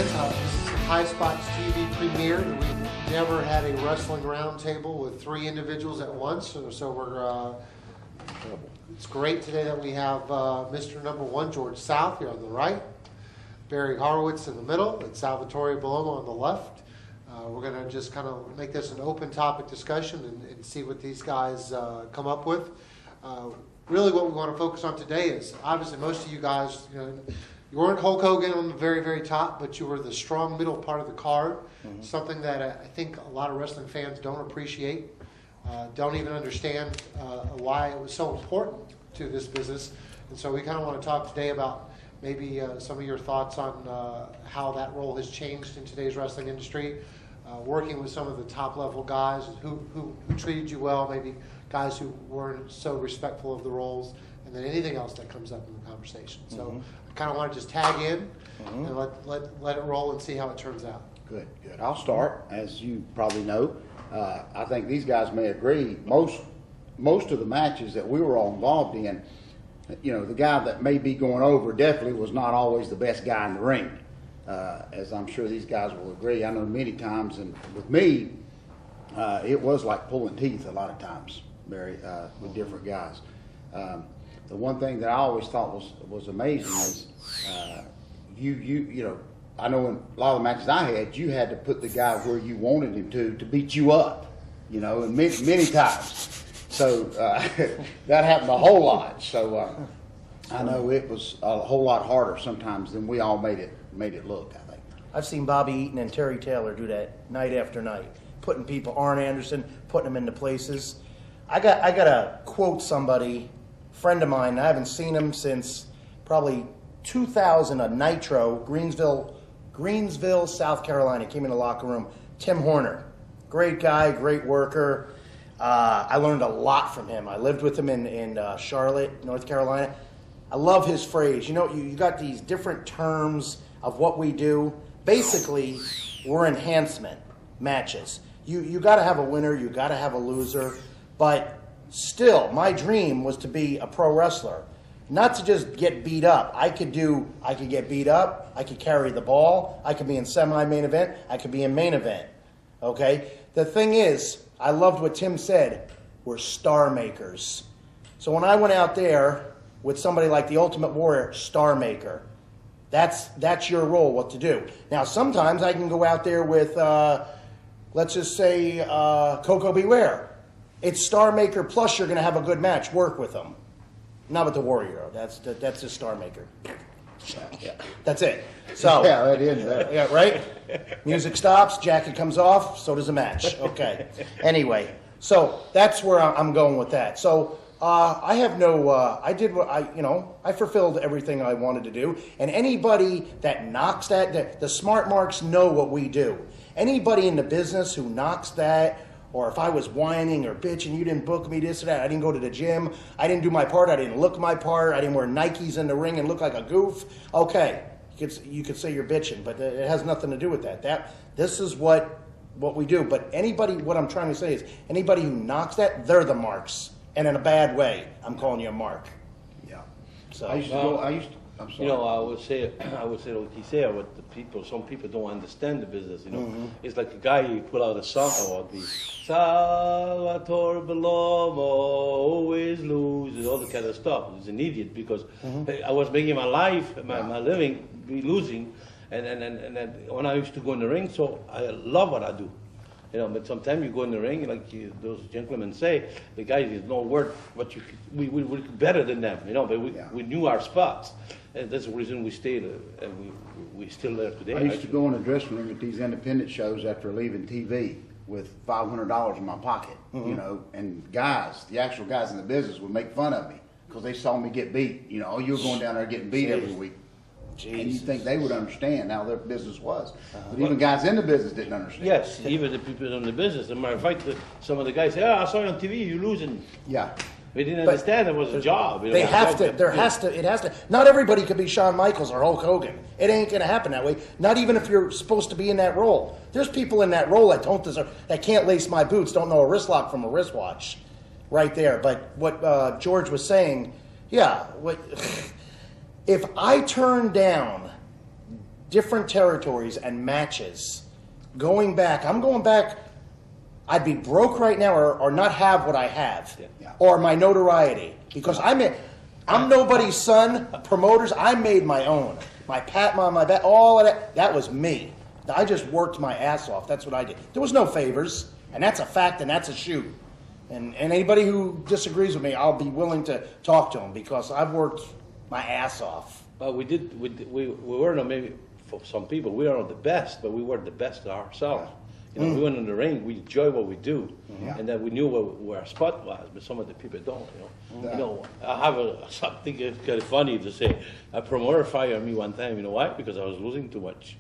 fans. This is the High Spots TV premiere. We've never had a wrestling roundtable with three individuals at once, so we're. It's great today that we have Mr. Number One, George South, here on the right, Barry Horowitz in the middle, and Salvatore Bellomo on the left. We're going to just kind of make this an open topic discussion and see what these guys come up with. Really what we want to focus on today is, obviously most of you guys, you weren't Hulk Hogan on the very, very top, but you were the strong middle part of the card, something that I think a lot of wrestling fans don't appreciate, don't even understand why it was so important to this business. And so we kind of want to talk today about maybe some of your thoughts on how that role has changed in today's wrestling industry, working with some of the top level guys who treated you well, maybe guys who weren't so respectful of the roles, and then anything else that comes up in the conversation. So I kind of want to just tag in and let it roll and see how it turns out. Good. I'll start. As you probably know, I think these guys may agree, most of the matches that we were all involved in, the guy that may be going over definitely was not always the best guy in the ring, as I'm sure these guys will agree. I know many times, and with me, it was like pulling teeth a lot of times, Barry, with different guys. The one thing that I always thought was amazing is I know in a lot of the matches I had, you had to put the guy where you wanted him to beat you up, and many times. So that happened a whole lot. So I know it was a whole lot harder sometimes than we all made it look, I think. I've seen Bobby Eaton and Terry Taylor do that night after night, putting people, Arn Anderson, putting them into places. I got to quote somebody, friend of mine. I haven't seen him since probably 2000, a Nitro, Greensville, South Carolina. Came in the locker room. Tim Horner, great guy, great worker. I learned a lot from him. I lived with him in Charlotte, North Carolina. I love his phrase. You got these different terms of what we do. Basically, we're enhancement matches. You got to have a winner. You got to have a loser. But still, my dream was to be a pro wrestler, not to just get beat up. I could get beat up. I could carry the ball. I could be in semi-main event. I could be in main event. Okay? The thing is, I loved what Tim said. We're star makers. So when I went out there with somebody like the Ultimate Warrior, star maker, that's your role, what to do. Now, sometimes I can go out there with, let's just say, Coco Beware. It's star maker plus you're going to have a good match. Work with them. Not with the Warrior. That's a star maker. Yeah. That's it. So yeah, that is that. Yeah, right? Music stops, jacket comes off, so does the match. Okay. Anyway, so that's where I'm going with that. So I have no, I fulfilled everything I wanted to do. And anybody that knocks that, the smart marks know what we do. Anybody in the business who knocks that, or if I was whining or bitching, you didn't book me this or that, I didn't go to the gym, I didn't do my part, I didn't look my part, I didn't wear Nikes in the ring and look like a goof, okay, you could say you're bitching, but it has nothing to do with that. This is what we do. But anybody, what I'm trying to say is, anybody who knocks that, they're the marks. And in a bad way, I'm calling you a mark. Yeah. So I'm sorry. I would say what he said. What some people don't understand the business. It's like a guy you pull out a song about the Salvatore Bellomo always loses, all the kind of stuff. He's an idiot because I was making my life, my living, be losing, and when I used to go in the ring, so I love what I do. But sometimes you go in the ring, like those gentlemen say, the guy is no word, but we were better than them, but we knew our spots. And that's the reason we stayed, and we still there today. I used to go in the dressing room at these independent shows after leaving TV with $500 in my pocket, and the actual guys in the business would make fun of me because they saw me get beat. You were going down there getting beat every week. Jesus. And you think they would understand how their business was. But even guys in the business didn't understand. Yes, even the people in the business. As a matter of fact, some of the guys say, I saw you on TV, you're losing. Yeah. We didn't understand it was a job. It has to. Not everybody could be Shawn Michaels or Hulk Hogan. It ain't going to happen that way. Not even if you're supposed to be in that role. There's people in that role that don't deserve, that can't lace my boots, don't know a wrist lock from a wristwatch. Right there. But what George was saying, if I turn down different territories and matches. Going back, I'm going back. I'd be broke right now, or not have what I have, Yeah. or my notoriety, because I'm nobody's son. Promoters, I made my own. My pat on my back, all of that. That was me. I just worked my ass off. That's what I did. There was no favors, and that's a fact, and that's a shoot. And anybody who disagrees with me, I'll be willing to talk to them because I've worked my ass off. Well, we were not, maybe for some people we are not the best, but we were the best ourselves. You know, we went in the ring, we enjoy what we do, and that we knew where our spot was. But some of the people don't. You know, I have something kind of funny to say. A promoter fired me one time. You know why? Because I was losing too much.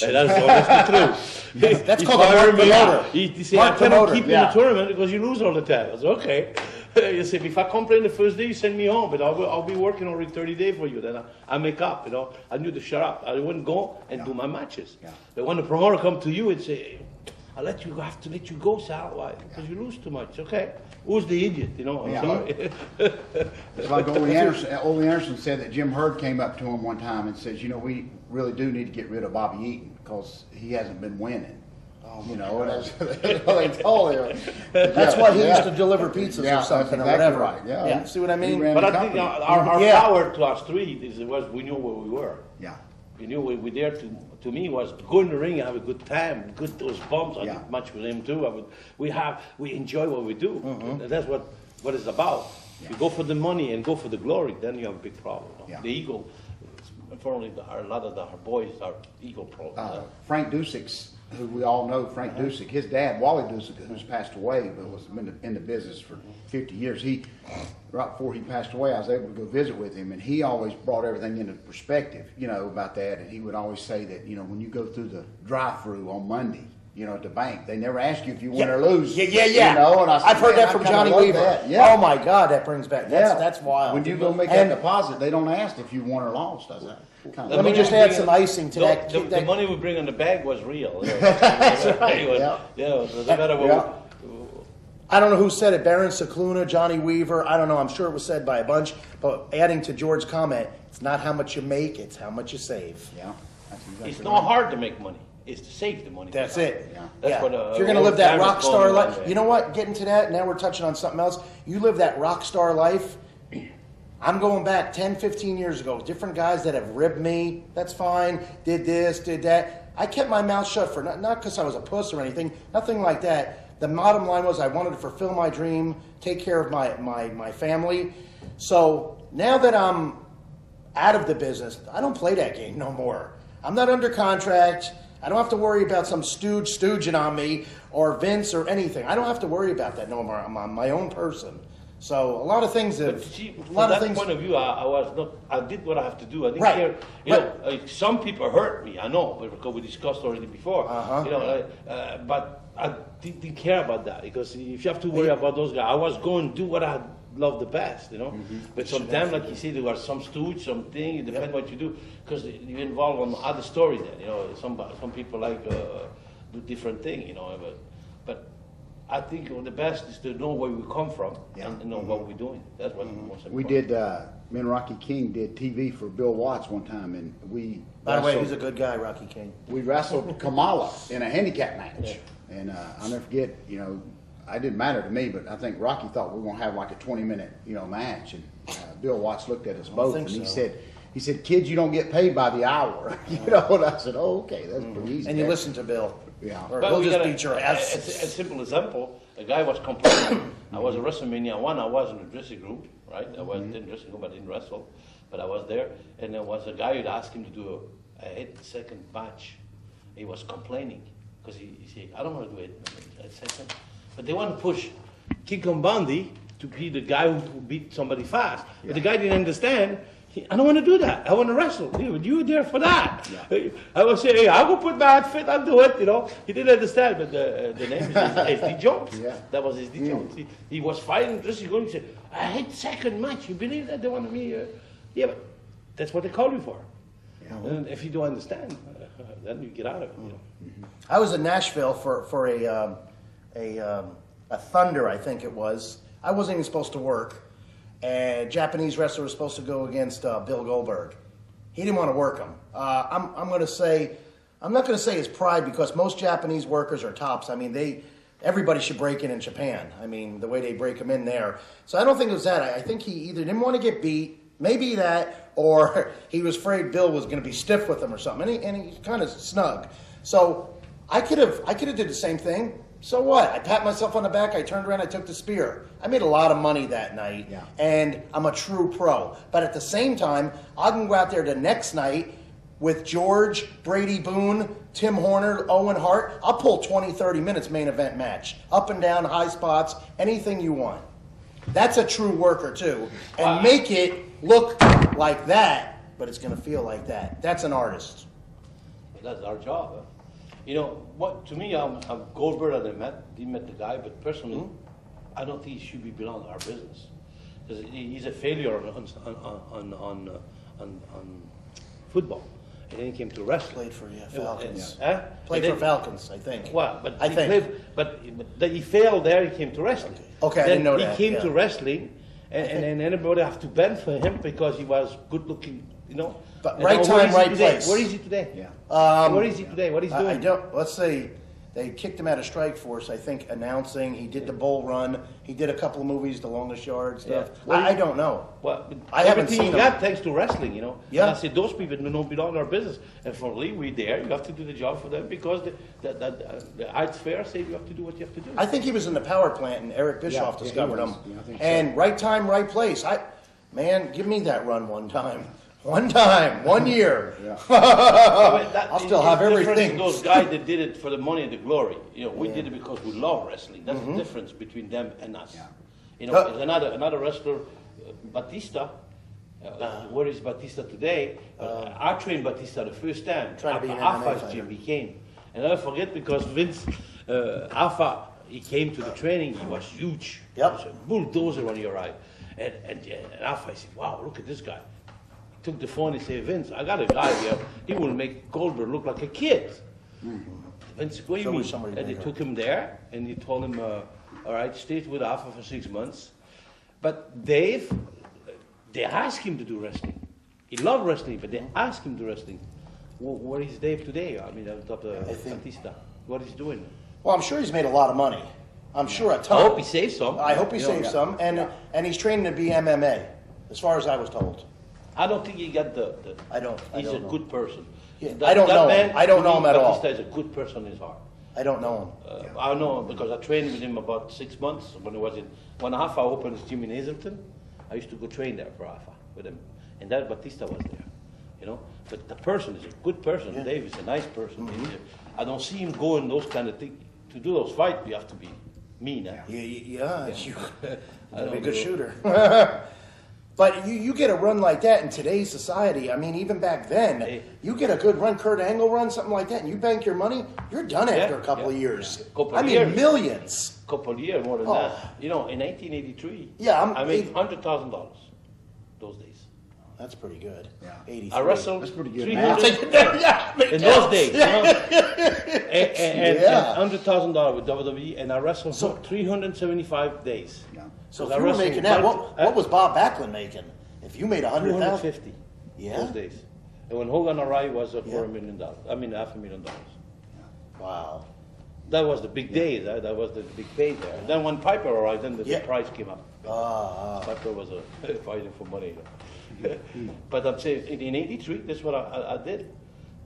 And that's the truth. That's called a mark promoter. He said, I cannot keep you in the tournament because you lose all the time. I said, okay. You said, if I complain the first day, you send me home, but I'll be working already 30 days for you. Then I make up, I knew to shut up. I wouldn't go and do my matches. Yeah. But when the promoter come to you and say, I have to let you go, Sal. Why? Because you lose too much. Okay. Who's the idiot? I'm sorry. It's like Ole Anderson said that Jim Herd came up to him one time and says, we really do need to get rid of Bobby Eaton because he hasn't been winning. And they told him. That's why he used to deliver pizzas or something or whatever. Right. Yeah. See what I mean? But I think our power to us three was we knew where we were. Yeah. We knew we there to me was go in the ring and have a good time, good those bumps. I did much with him too. We enjoy what we do. And that's what it's about. If you go for the money and go for the glory, then you have a big problem. Yeah. The ego, unfortunately, a lot of our boys are ego problems. Frank Dusek, who we all know, Frank Dusek, his dad, Wally Dusek, who's passed away, but was in the business for 50 years. Right before he passed away, I was able to go visit with him, and he always brought everything into perspective, about that. And he would always say that, when you go through the drive-through on Monday, at the bank, they never ask you if you win or lose. Yeah. And I've heard that from Johnny Weaver. Yeah. Oh my God, that brings back. That's wild. When you go make that deposit, they don't ask if you won or lost, does it? Let me just add some icing to that. The money we bring in the bag was real. That's right. Doesn't matter what. I don't know who said it, Baron Cicluna, Johnny Weaver, I don't know, I'm sure it was said by a bunch, but adding to George's comment, it's not how much you make, it's how much you save. Yeah, that's exactly it's not hard to make money, it's to save the money. That's it. Yeah. That's what, if you're going to live that rock star life, you know what, getting to that, now we're touching on something else, you live that rock star life, I'm going back 10, 15 years ago, different guys that have ribbed me, that's fine, did this, did that, I kept my mouth shut for, not because I was a puss or anything, nothing like that. The bottom line was I wanted to fulfill my dream, take care of my family. So now that I'm out of the business, I don't play that game no more. I'm not under contract. I don't have to worry about some stooge stooging on me or Vince or anything. I don't have to worry about that no more. I'm my own person. So a lot of things have. From that point of view, I did what I have to do. I didn't care. Some people hurt me. I know, because we discussed already before. But I didn't care about that because if you have to worry about those guys, I was going to do what I love the best, But sometimes, like you say, there are some stooge, something. It depends what you do because you involve on other stories. Then, some people like do different things, But I think the best is to know where we come from and know what we're doing. That's what most important. We did. Me and Rocky King did TV for Bill Watts one time, and we. By the way, he's a good guy, Rocky King. We wrestled Kamala in a handicap match, and I'll never forget. It didn't matter to me, but I think Rocky thought we were going to have like a 20-minute, match, and Bill Watts looked at us both, and he said, "Kids, you don't get paid by the hour." And I said, "Oh, okay, that's pretty easy." And you listen to Bill. Yeah. Or he'll just beat your ass. A simple example, a guy was complaining. I was at WrestleMania 1, I was in the dressing room, right? I was in the dressing room, I didn't wrestle, but I was there. And there was a guy who'd asked him to do a 8-second match. He was complaining because he said, I don't want to do it 8 seconds. But they want to push King Kong Bundy to be the guy who beat somebody fast. But the guy didn't understand. I don't want to do that. I want to wrestle. You were there for that. Yeah. I was saying, hey, I'll go put my outfit, I'll do it, He didn't understand, but the name is SD Jones. Yeah. That was SD Jones. He was fighting, just going, he said, I hate second match. You believe that? They wanted me. Yeah, but that's what they call you for. Yeah. And if you don't understand, then you get out of it. I was in Nashville for a Thunder, I think it was. I wasn't even supposed to work. And Japanese wrestler was supposed to go against Bill Goldberg. He didn't want to work them. I'm going to say, I'm not going to say his pride, because most Japanese workers are tops. I mean, everybody should break in Japan. I mean, the way they break them in there. So I don't think it was that. I think he either didn't want to get beat, maybe that, or he was afraid Bill was going to be stiff with him or something. And he's kind of snug. So I could have did the same thing. So what? I pat myself on the back. I turned around. I took the spear. I made a lot of money that night, and I'm a true pro. But at the same time, I can go out there the next night with George, Brady Boone, Tim Horner, Owen Hart. I'll pull 20, 30 minutes main event match. Up and down, high spots, anything you want. That's a true worker, too. And make it look like that, but it's going to feel like that. That's an artist. That's our job. Huh? You know, what to me, I'm Goldberg. I met the guy, but personally, I don't think he should be belong to our business, because he's a failure on football, and then he came to wrestling. Played for Falcons. Played for Falcons, I think. Well, but I think. But he failed there. He came to wrestling. Okay, I then didn't know that. He came to wrestling, and everybody have to bend for him because he was good looking. You know. But right time, right place. Where is he today? Yeah. Where is he today? What he's doing? I don't. Let's say they kicked him out of Strikeforce. I think announcing. He did the Bull Run. He did a couple of movies, The Longest Yard stuff. Yeah. I don't know. Well, I haven't everything seen he him. got thanks to wrestling, you know. Yeah. And I said those people don't belong in our business. And for Lee, we there. You have to do the job for them because the Arts Fair said you have to do what you have to do. I think he was in the power plant, and Eric Bischoff he discovered was. him. Yeah, I think so. And right time, right place. Man, give me that run one time. One time, 1 year. I'll still have everything. Those guys that did it for the money and the glory. You know, we did it because we love wrestling. That's the difference between them and us. Yeah. You know, there's another wrestler, Batista. Where is Batista today? I trained Batista the first time. Trying to be an MMA Alpha's fighter. gym he came. And I forget because Vince, Alpha, he came to the training, he was huge. Yep. He was a bulldozer on your right. And Alpha, I said, wow, look at this guy. Took the phone and said, Vince, I got a guy here. He will make Goldberg look like a kid. Vince, what do you mean? And they took him there, and he told him, all right, stay with Alpha for 6 months. But Dave, they asked him to do wrestling. He loved wrestling, but they asked him to do wrestling. Where is Dave today? I mean, on top of Batista. What is he doing? Well, I'm sure he's made a lot of money. I'm sure a ton. I hope he saves some. I hope he saves some. And he's training to be MMA, as far as I was told. I don't think he got the he's a know. good person. Yeah, I don't know him. I don't know him at all. Batista is a good person in his heart. I don't know him. I know him because I trained with him about 6 months when he was in. When Alpha opened his gym in Hazleton, I used to go train there for Alpha with him, and that Batista was there, you know. But the person is a good person. Yeah. Dave is a nice person. I don't see him going those kind of things. To do those fights, you have to be mean. Yeah. You gotta be a good know. shooter. But you get a run like that in today's society. I mean, even back then, you get a good run, Kurt Angle run, something like that, and you bank your money, you're done after a couple of years. Yeah. Couple I of mean, years. millions. Couple of years more than that. You know, in 1983, Yeah, I made $100,000 those days. That's pretty good. Yeah. 83. I wrestled That's pretty good. 300 Yeah, in those days. You know? and Yeah. $100,000 with WWE, and I wrestled for 375 days. Yeah. So I if you were wrestled making that, about- what was Bob Backlund making? If you made 100,000, 250 Yeah? those days. And when Hogan arrived, was for $1 million. I mean, $500,000. wow. That was the big day. That was the big pay there. And then when Piper arrived, then the Yeah. price came up. Piper was fighting for money. You know. But I'm saying in '83, that's what I did.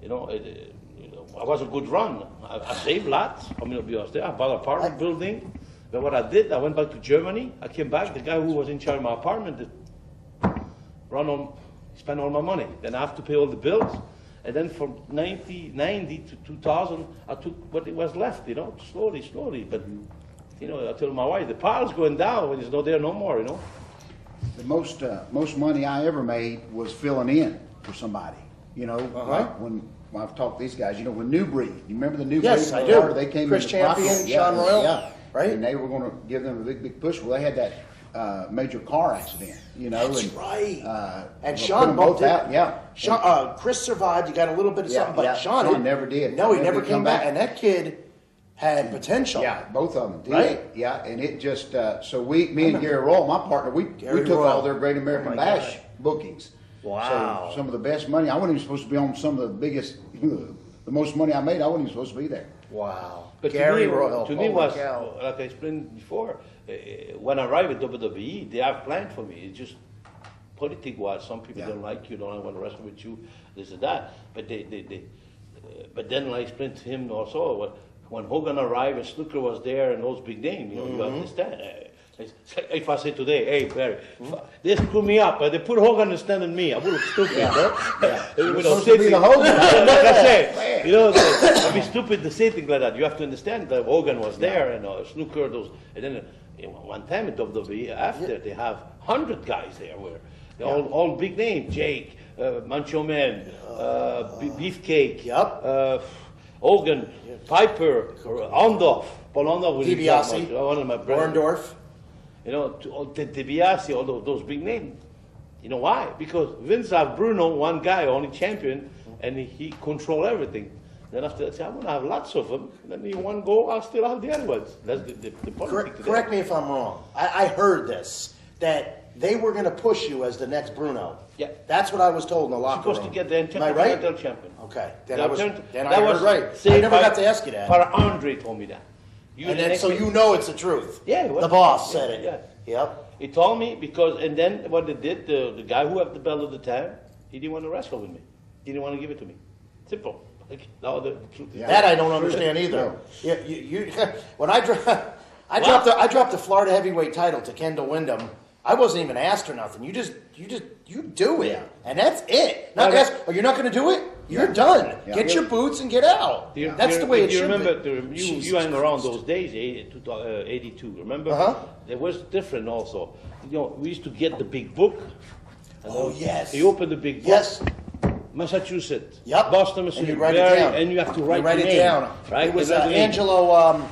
You know, I was a good run. I saved lots. I mean, to be honest, I bought an apartment building. But what I did, I went back to Germany. I came back. The guy who was in charge of my apartment spent all my money. Then I have to pay all the bills. And then from 90 to 2000, I took what it was left, you know, slowly. But, you know, I told my wife, the pile's going down when it's not there no more, you know. The most money I ever made was filling in for somebody. You know, like when I've talked to these guys, you know, when New Breed, you remember the New Breed? Yes, I do. They came Chris in Champion, Sean Royal, yeah, right? And they were going to give them a big push. Well, they had that major car accident, you know. That's and, right. And put Sean them both bumped it. out. Yeah. Sean, Chris survived. You got a little bit of Yeah, something, but yeah. Sean Sean never did. No, he Never never came come back. back. And that kid had potential. Yeah, both of them did. Right? Yeah, and it just me and Gary Royal, my partner, we Gary took Royal. all their Great Oh American my Bash God. bookings. Wow. So some of the best money, I wasn't even supposed to be on some of the biggest, the most money I made, I wasn't even supposed to be there. Wow. But Gary to me, Royal. to me holy was, cow. like I explained before, when I arrived at WWE, they have planned for me. It's just politics-wise. Some people Yeah. don't like you, don't want to wrestle with you, this and that. But but then I explained to him also, when Hogan arrived and Snooker was there and those big names, you understand. If I say today, hey Barry, they screw me up, but they put Hogan and stand on me, I would look stupid. You're supposed to be the Hogan. Like I say, I'd be stupid to say things like that. You have to understand that Hogan was there and Snooker, those, and then one time at WWE, after they have 100 guys there, where they're all big names, Jake, Macho Man, Beefcake, Hogan, Piper, Ondorf, Paul Ondorf was DiBiase, one of my brothers. Orndorff. DiBiase, all those big names. You know why? Because Vince have Bruno, one guy, only champion, and he control everything. Then after that, I'm going to have lots of them. Then in one go, I'll still have the other ones. That's the politics. Correct me if I'm wrong. I heard this, that they were going to push you as the next Bruno. Yeah. That's what I was told in the locker room. Supposed to get the Am I right? Intercontinental champion. Okay. Then That I that heard was right. I said never by- got to ask you that. But Andre told me that. And then, so you know it's the truth. Yeah, it was- The boss said it. Yeah. Yep. He told me because, and then what they did, the guy who had the belt at the time, he didn't want to wrestle with me. He didn't want to give it to me. Simple. Like, no, the truth is That I don't understand either. No. Yeah, you when I dropped the Florida heavyweight title to Kendall Windham, I wasn't even asked or nothing. You do it, Yeah. and that's it. Not Well, ask. Oh, you're not going to do it. You're done. Yeah. Get your boots and get out. That's the way it you should remember, be. You hang around those days, 82, remember? Uh-huh. It was different also. We used to get the big book. And Oh, then yes. You open the big book. Yes. Massachusetts. Yep. Boston, And Massachusetts. you write it down. And you have to You write write your it name, down. Right? It was And then the name. Angelo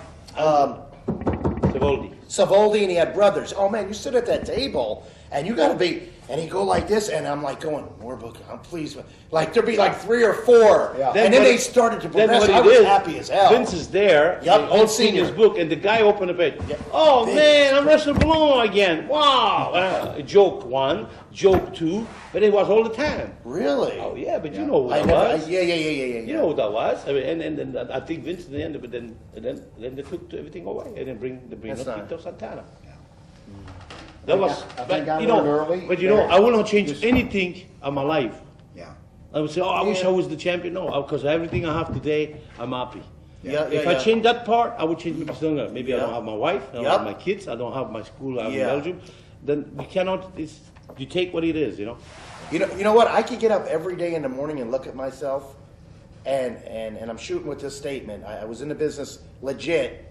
Savoldi. Savoldi, and he had brothers. Oh man, you sit at that table and you got to be, and he go like this, and I'm like going, more book. I'm pleased with, like there'd be like 3 or 4, Yeah. and then they started to Then progress. what I it was is, happy as hell. Vince is there. Yep, they all Vince seen his Senior. book, and the guy opened the page. Yeah. Oh Big. man, I'm wrestling Bellomo again. Wow. Joke 1, joke 2, but it was all the time. Really? Oh yeah, but you know who I that never. was. Yeah. You know who that was. I mean, and I think Vince in the end, but then they took everything away and then bring That's up not- Tito Santana. That was, I think I but you learned know, early but you know, there. I will not change Just- anything in my life. Yeah. I would say, oh, I wish I was the champion. No, because everything I have today, I'm happy. Yeah. If I change that part, I would change maybe sooner. Maybe I Yeah. don't have my wife, I don't Yep. have my kids, I don't have my school out in Yeah. Belgium. Then you cannot. You take what it is, you know. You know what? I could get up every day in the morning and look at myself, and I'm shooting with this statement. I was in the business legit,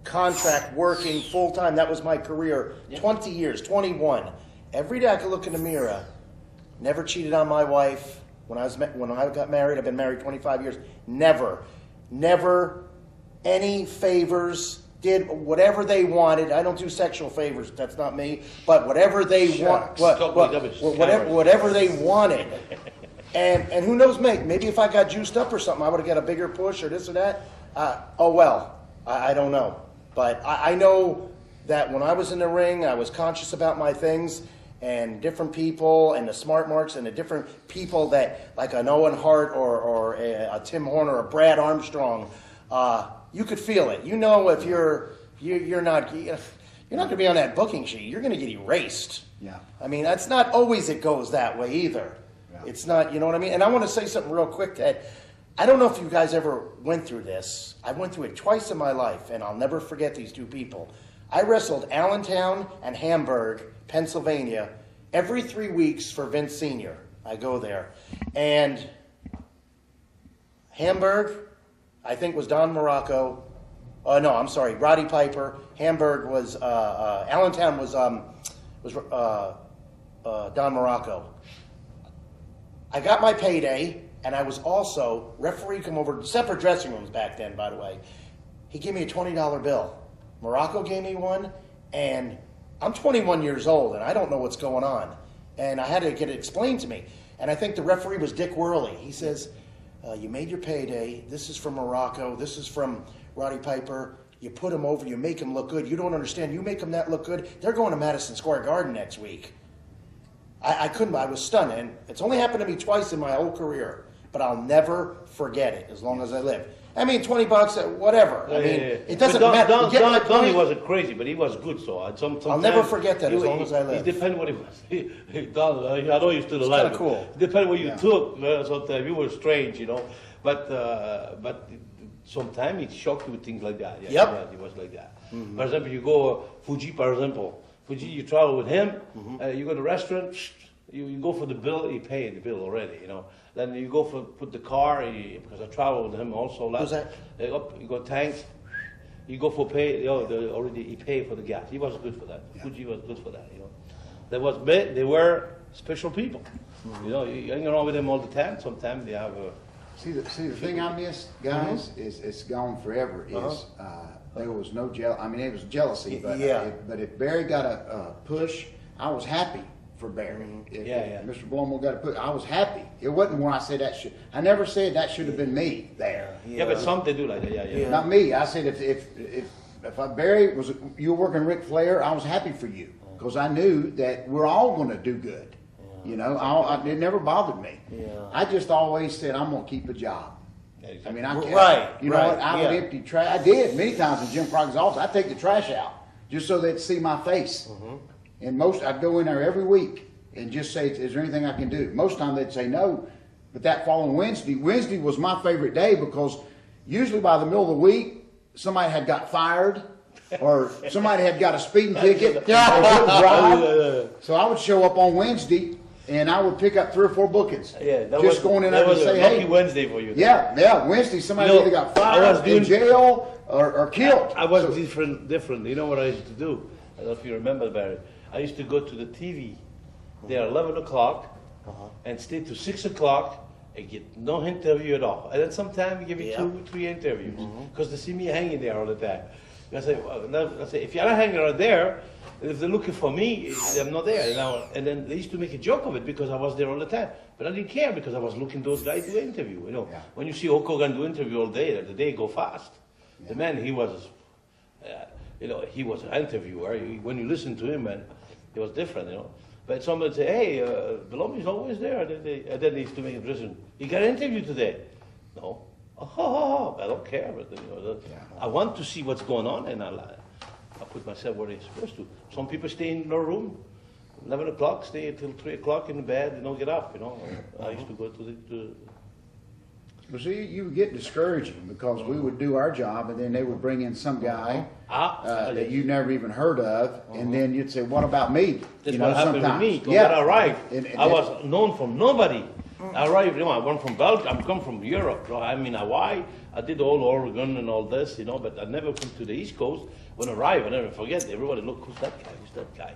contract, working full time. That was my career. 20 years, 21. Every day I could look in the mirror. Never cheated on my wife. When I got married, I've been married 25 years. Never any favors. Did whatever they wanted. I don't do sexual favors. That's not me. But whatever they want, whatever they wanted. And who knows, maybe if I got juiced up or something, I would have got a bigger push or this or that. Oh well, I don't know. But I know that when I was in the ring, I was conscious about my things and different people and the smart marks and the different people that, like an Owen Hart or a Tim Horner or a Brad Armstrong, you could feel it. You know, if you're not going to be on that booking sheet, you're going to get erased. Yeah. I mean, that's not always it goes that way either. Yeah. It's not, you know what I mean? And I want to say something real quick, Ted. I don't know if you guys ever went through this. I went through it twice in my life, and I'll never forget these two people. I wrestled Allentown and Hamburg, Pennsylvania, every 3 weeks for Vince Senior. I go there. And Hamburg, I think, was Don Morocco. No, I'm sorry, Roddy Piper. Hamburg was, Allentown was Don Morocco. I got my payday, and I was also, referee come over, separate dressing rooms back then, by the way. He gave me a $20 bill. Morocco gave me one, and I'm 21 years old, and I don't know what's going on. And I had to get it explained to me. And I think the referee was Dick Worley. He says, you made your payday. This is from Morocco. This is from Roddy Piper. You put him over. You make him look good. You don't understand. You make him that look good. They're going to Madison Square Garden next week. I couldn't. I was stunned, and it's only happened to me twice in my whole career, but I'll never forget it as long as I live. I mean, $20, whatever. I mean, it doesn't matter. Don, You get my Donnie point? wasn't crazy, but he was good. So I'll never forget that as long as I live. It depends what it was. Don, I know you're still alive. It's kinda cool. It depends what you took. Sometimes you were strange, you know. But sometimes it shocked you with things like that. Yeah, Yep. It was like that. Mm-hmm. For example, you go Fuji. For example, Fuji, you travel with him. You go to the restaurant. You go for the bill. You pay the bill already, you know. Then you go for put the car, because I travel with him also. Who's that? You go tanks. You go for pay. You know, already he paid for the gas. He was good for that. Yeah. Fuji was good for that. You know, they were special people. You know, you hang around with them all the time. Sometimes they have a. See the thing I miss, guys, is it's gone forever. Is there was no I mean, it was jealousy, but but if Barry got a push, I was happy for Barry. If Mr. Bellomo got a push, I was happy. It wasn't when I said that should. I never said that should have been me there. Yeah, but some they do like that. Yeah. Not me. I said if Barry was you were working Ric Flair, I was happy for you because I knew that we're all going to do good. You know, it never bothered me. Yeah. I just always said I'm going to keep a job. I mean, I can't. Right. You know what? I would empty trash. I did many times in Jim Crockett's office. I'd take the trash out just so they'd see my face. And I'd go in there every week and just say, "Is there anything I can do?" Most of the time they'd say no. But that following Wednesday was my favorite day because usually by the middle of the week somebody had got fired. Or somebody had got a speeding ticket, or didn't drive. So I would show up on Wednesday, and I would pick up 3 or 4 bookings. Yeah, going in there and say, lucky "Hey, Wednesday for you." Yeah, Wednesday somebody either got fired, in jail, or killed." I was different. You know what I used to do? I don't know if you remember, Barry. I used to go to the TV there at 11 o'clock and stay to 6 o'clock and get no interview at all. And then sometimes we give you 2, 3 interviews because they see me hanging there all the time. I say, if you're not hanging out there, if they're looking for me, I'm not there. You know? And then they used to make a joke of it because I was there all the time. But I didn't care because I was looking those guys do interview. You know, when you see Hulk Hogan do interview all day, the day go fast. The man, he was, he was an interviewer. When you listen to him, man, it was different. You know. But somebody would say, "Hey, Bellomo's always there." And then they used to make a decision. "You got an interview today?" "No." "Oh, I don't care." But I want to see what's going on, and I put myself where they're supposed to. Some people stay in their room, 11 o'clock, stay until 3 o'clock in the bed, and don't get up. You know, I used to go to. Well, see, you would get discouraging because we would do our job, and then they would bring in some guy that you never even heard of, and then you'd say, "What about me?" That's what happened with me. When I arrived, I was known from nobody. I arrived, I went from Belgium, I come from Europe. I mean, Hawaii, I did all Oregon and all this, but I never come to the East Coast. When I arrived, I never forget, everybody, "Look, who's that guy?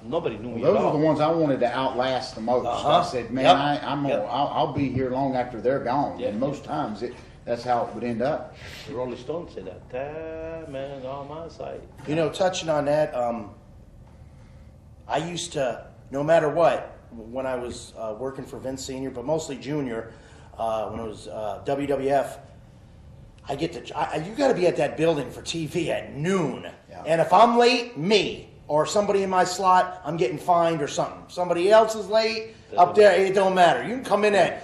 Nobody knew me at Those all." are the ones I wanted to outlast the most. I said, "Man, I'll be here long after they're gone." And most times, that's how it would end up. The Rolling Stones said that, man, on my side. You know, touching on that, I used to, no matter what, when I was working for Vince Sr., but mostly Junior, when it was WWF, you got to be at that building for TV at noon. Yeah. And if I'm late, or somebody in my slot, I'm getting fined or something. Somebody else is late, up there, it don't matter. You can come in at,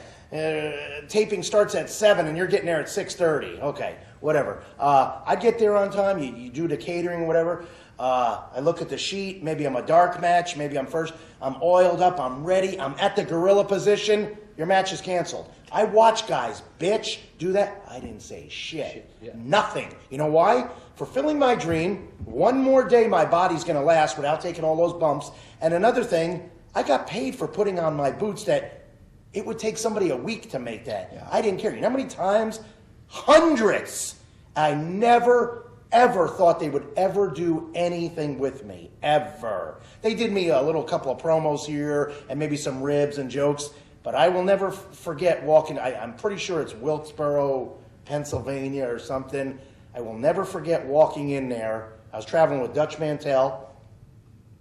taping starts at 7 and you're getting there at 6:30. Okay, whatever. I get there on time, you do the catering, whatever. I look at the sheet, maybe I'm a dark match, maybe I'm first, I'm oiled up, I'm ready, I'm at the gorilla position, your match is canceled. I watch guys, bitch, do that. I didn't say shit. Nothing. You know why? Fulfilling my dream, one more day my body's going to last without taking all those bumps. And another thing, I got paid for putting on my boots that it would take somebody a week to make that. Yeah. I didn't care. You know how many times? Hundreds. I never ever thought they would ever do anything with me, ever. They did me a little couple of promos here and maybe some ribs and jokes, but I will never forget walking, I'm pretty sure it's Wilkesboro, Pennsylvania or something. I will never forget walking in there. I was traveling with Dutch Mantel.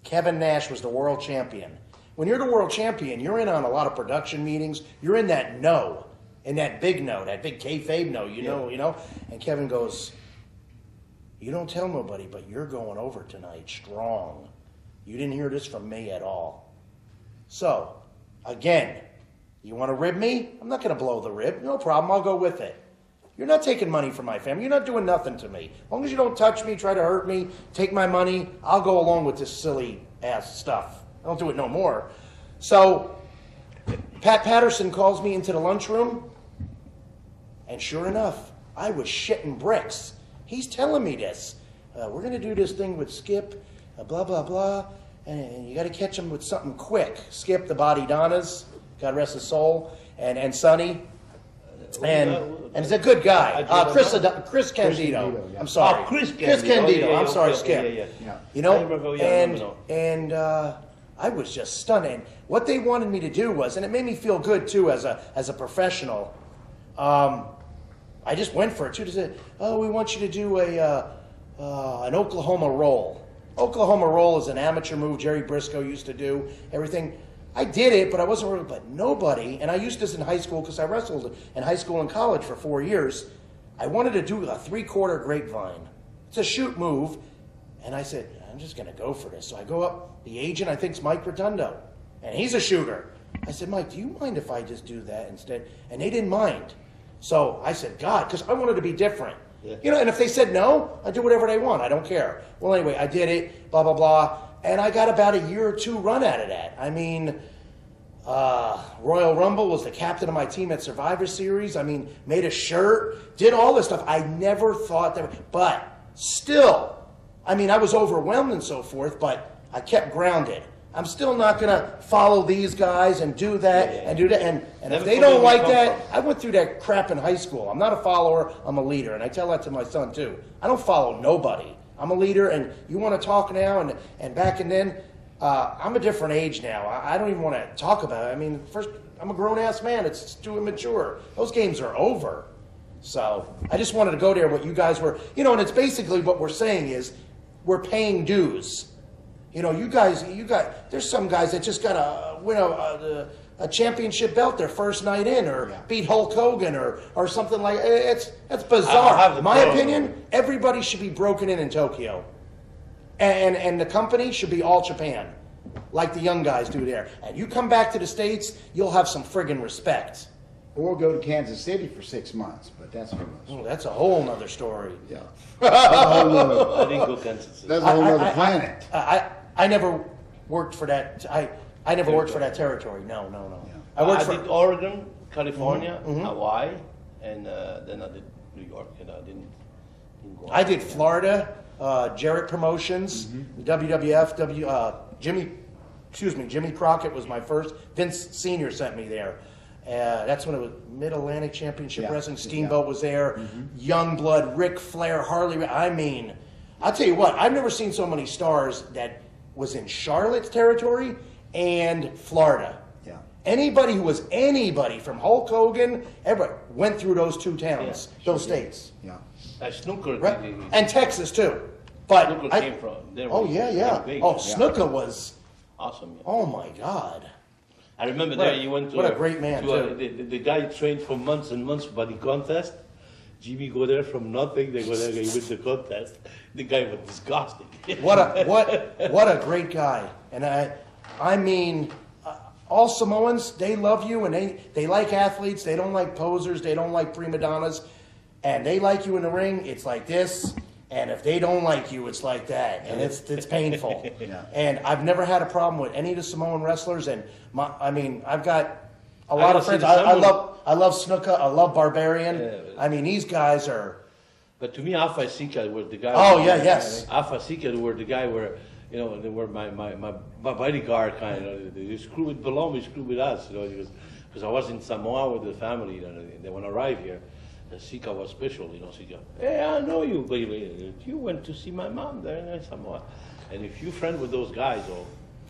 Kevin Nash was the world champion. When you're the world champion, you're in on a lot of production meetings. You're in that in that big that big kayfabe you know. And Kevin goes, "You don't tell nobody, but you're going over tonight strong." You didn't hear this from me at all. So, again, you want to rib me? I'm not going to blow the rib. No problem. I'll go with it. You're not taking money from my family. You're not doing nothing to me. As long as you don't touch me, try to hurt me, take my money, I'll go along with this silly ass stuff. I don't do it no more. So, Pat Patterson calls me into the lunchroom, and sure enough, I was shitting bricks. He's telling me this. We're going to do this thing with Skip, blah, blah, blah, and you got to catch him with something quick. Skip, the Body Donnas, God rest his soul, and Sonny. And he's a good guy. Chris Candido. yeah. I'm sorry. Chris Candido. I'm sorry, okay, Skip. yeah. You know, I remember, and I was just stunned. And what they wanted me to do was, and it made me feel good too as a professional. I just went for it too. They said, "Oh, we want you to do an Oklahoma roll." Oklahoma roll is an amateur move Jerry Briscoe used to do. Everything. I did it, but I wasn't really, but nobody, and I used this in high school because I wrestled in high school and college for 4 years. I wanted to do a 3/4 grapevine. It's a shoot move. And I said, I'm just going to go for this. So I go up, the agent, I think, is Mike Rotundo, and he's a shooter. I said, Mike, do you mind if I just do that instead? And they didn't mind. So I said, God, because I wanted to be different. Yeah. You know, and if they said no, I do whatever they want. I don't care. Well, anyway, I did it, blah, blah, blah. And I got about a year or two run out of that. I mean, Royal Rumble, was the captain of my team at Survivor Series. I mean, made a shirt, did all this stuff. I never thought that, but still, I mean, I was overwhelmed and so forth, but I kept grounded. I'm still not going to follow these guys and do that and do that. And if they don't like that, I went through that crap in high school. I'm not a follower, I'm a leader. And I tell that to my son too. I don't follow nobody. I'm a leader, and you want to talk now and back and then, I'm a different age now. I don't even want to talk about it. I mean, first, I'm a grown-ass man. It's too immature. Those games are over. So I just wanted to go there, what you guys were, you know, and it's basically what we're saying is we're paying dues. You know, you guys, there's some guys that just got to win a championship belt their first night in, or beat Hulk Hogan, or something like that's bizarre. My opinion, everybody should be broken in Tokyo, and the company should be all Japan, like the young guys do there. And you come back to the States, you'll have some friggin' respect. Or go to Kansas City for 6 months, but that's for most. Oh, that's a whole nother story. Yeah. I didn't go Kansas City. That's a whole other planet. I never worked for that. I never worked for that territory. No. Yeah. I did Oregon, California, Hawaii, and then I did New York, and I didn't go. I did Florida, Jarrett Promotions, WWF, Jimmy Crockett was my first. Vince Sr. sent me there. That's when it was Mid-Atlantic Championship Wrestling. Steamboat was there. Youngblood, Ric Flair, Harley. I mean, I'll tell you what, I've never seen so many stars that was in Charlotte's territory and Florida. Yeah. Anybody who was anybody from Hulk Hogan, everybody went through those two towns, those states. Yeah. Snooker. Right? And Texas, too. But Snooker came from. Big. Oh, Snooker was awesome. Yeah. Oh, my God. I remember you went to what a great man, the guy trained for months and months for the contest. Jimmy go there from nothing. They go there, he win the contest. The guy was disgusting. What a great guy. And I mean, all Samoans, they love you, and they like athletes. They don't like posers. They don't like prima donnas. And they like you in the ring. It's like this. And if they don't like you, it's like that, and it's painful. Yeah. And I've never had a problem with any of the Samoan wrestlers. And I've got a lot of friends. I love Snuka. I love Barbarian. Yeah. I mean, these guys are. But to me, Alpha Sika was the guy. Oh yeah, yes. Alpha Sika were the guy where they were my bodyguard kind of. They screw with Bellomo, they screw with us, because I was in Samoa with the family, and they want to arrive here. Sika was special, Sika. Hey, I know you, baby. You went to see my mom there in Samoa. And if you friend with those guys,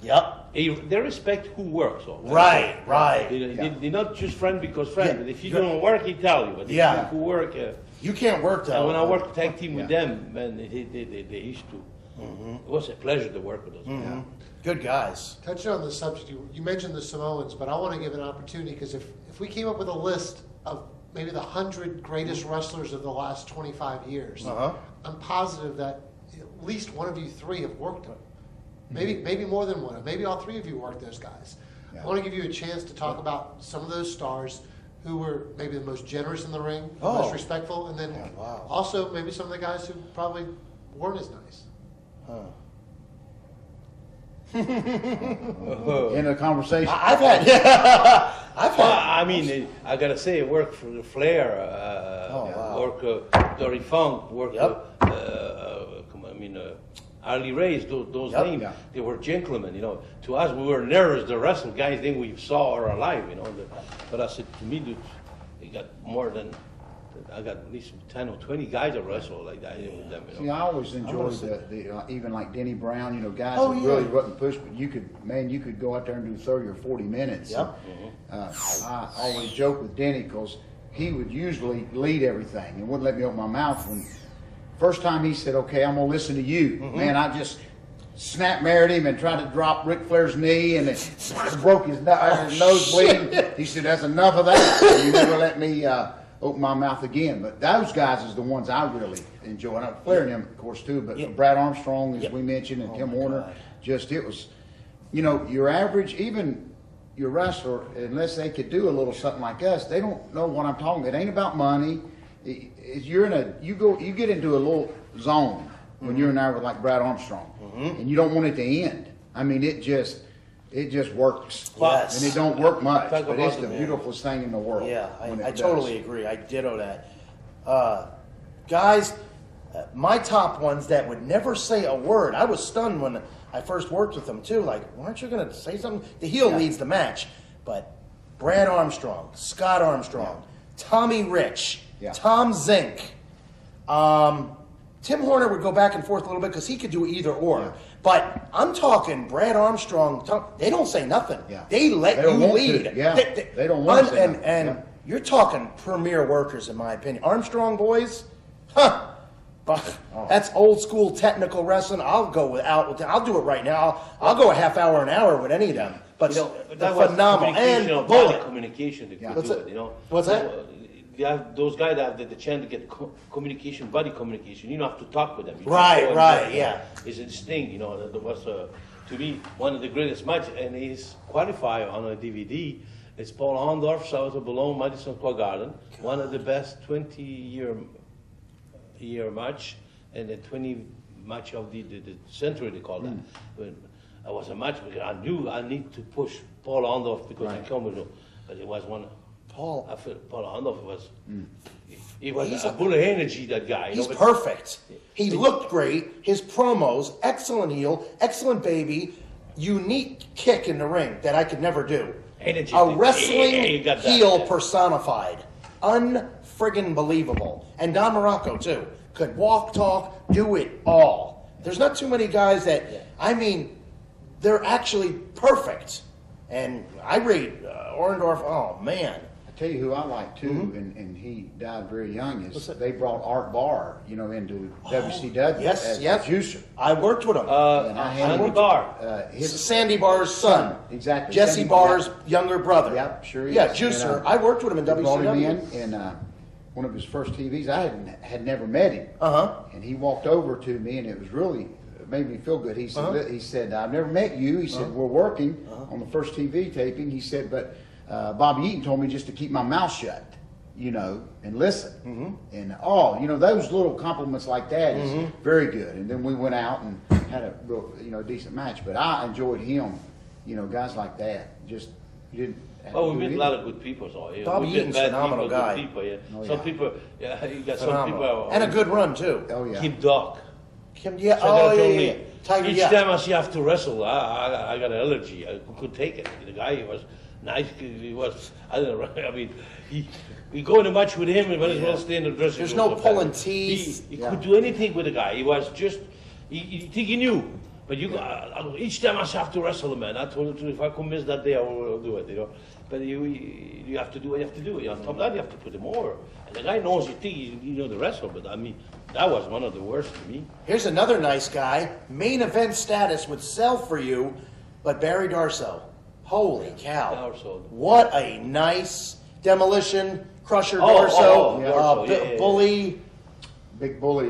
Yep. They respect who works. Right. They're not just friend because friend. But if you don't work, he tell you. But if you who work. You can't work though. And when I worked tag team with them, man, they used to. It was a pleasure to work with those guys. Yeah. Good guys. Touching on the subject, you mentioned the Samoans, but I want to give an opportunity because if we came up with a list of maybe the 100 greatest wrestlers of the last 25 years, I'm positive that at least one of you three have worked them. maybe more than one. Maybe all three of you worked those guys. Yeah. I want to give you a chance to talk about some of those stars who were maybe the most generous in the ring, the most respectful, and then also maybe some of the guys who probably weren't as nice. In a conversation. I've had. I mean, I gotta say, it worked for the Flair, work Dory Funk, work. Harley Race, those names, they were gentlemen. You know, to us, we were nervous. The rest of the guys think we saw or alive. You know, but I said to me, dude, you got more than. I got at least 10 or 20 guys that wrestle like that with them. You know? See, I always enjoyed the even like Denny Brown, you know, guys that really wasn't pushed, but you could go out there and do 30 or 40 minutes. Yep. I always joke with Denny because he would usually lead everything and wouldn't let me open my mouth. When first time he said, "Okay, I'm gonna listen to you," man, I just snap-married him and tried to drop Ric Flair's knee and it broke his nose bleeding. He said, "That's enough of that." You never let me open my mouth again. But those guys is the ones I really enjoy. And Flair and him, of course, too. But Brad Armstrong, as we mentioned, and Tim Warner, it was, you know, your average, even your wrestler, unless they could do a little something like us, they don't know what I'm talking about. It ain't about money. You get into a little zone when you're in there with like Brad Armstrong, and you don't want it to end. I mean, it just works. Yes. And it don't work much, but it's the beautifulest thing in the world. Yeah, I totally agree. I ditto that. Guys, my top ones that would never say a word. I was stunned when I first worked with them too. Like, aren't you going to say something? The heel leads the match. But Brad Armstrong, Scott Armstrong, Tommy Rich, Tom Zink. Tim Horner would go back and forth a little bit because he could do either or. Yeah. But I'm talking Brad Armstrong. They don't say nothing. Yeah. They let you lead. Yeah. They don't want to say nothing. And you're talking premier workers, in my opinion. Armstrong boys, but that's old school technical wrestling. I'll go without. I'll do it right now. I'll go a half hour, an hour with any of them. But that was phenomenal and bullet communication. What's it? You know what's that? You have those guys that have the chance to get communication, body communication. You don't have to talk with them. Yeah. It's instinct, you know. That was, to me, one of the greatest matches, and he's qualified on a DVD. It's Paul Orndorff, Salvatore, Bellomo, Madison Square Garden. One of the best 20-year match, and the 20 match of the century, they call that. When it was a match because I knew I need to push Paul Orndorff because he come with him. But it was one. Paul Orndorff was. He was a bull of energy. That guy. He's perfect. He looked great. His promos, excellent heel, excellent baby, unique kick in the ring that I could never do. Energy. A wrestling heel personified, unfriggin' believable. And Don Morocco too could walk, talk, do it all. There's not too many guys that. I mean, they're actually perfect. And I rate Orndorff. Oh man. Tell you who I like too, and he died very young. Is they brought Art Barr, you know, into WCW as juicer. I worked with him. Sandy Barr, Sandy Barr's son, exactly. Jesse Sandy Barr's younger brother. Yep, sure. Yeah, juicer. I worked with him in WCW. Brought him in, and one of his first TVs. I had never met him. And he walked over to me, and it was really. It made me feel good. He said, "I've never met you." He said, "We're working on the first TV taping." He said, "But Bobby Eaton told me just to keep my mouth shut, you know, and listen." And you know, those little compliments like that is very good. And then we went out and had a real, you know, decent match. But I enjoyed him, you know, guys like that. Just you didn't. We met a lot of good people. So Bobby Eaton's a phenomenal guy. People, some people, you got some people, and a good run too. Oh yeah. Kim Doc. Tiger. Each time I see I have to wrestle, I got an allergy. I couldn't take it. The guy was nice. He was. I don't know. I mean, we go in a match with him and might as well stay in the dressing room. There's no pulling teeth. He could do anything with the guy. He was just. He think he knew. But each time I have to wrestle a man. I told him if I could miss that day, I will do it. You know. But you have to do what you have to do. On top of that, you have to put him over. And the guy knows you think you know the wrestler, but I mean, that was one of the worst to me. Here's another nice guy. Main event status would sell for you, but Barry Darsow. Holy cow. Darsow. What a nice demolition, Crusher Darsow. Darsow, Bully. Big bully.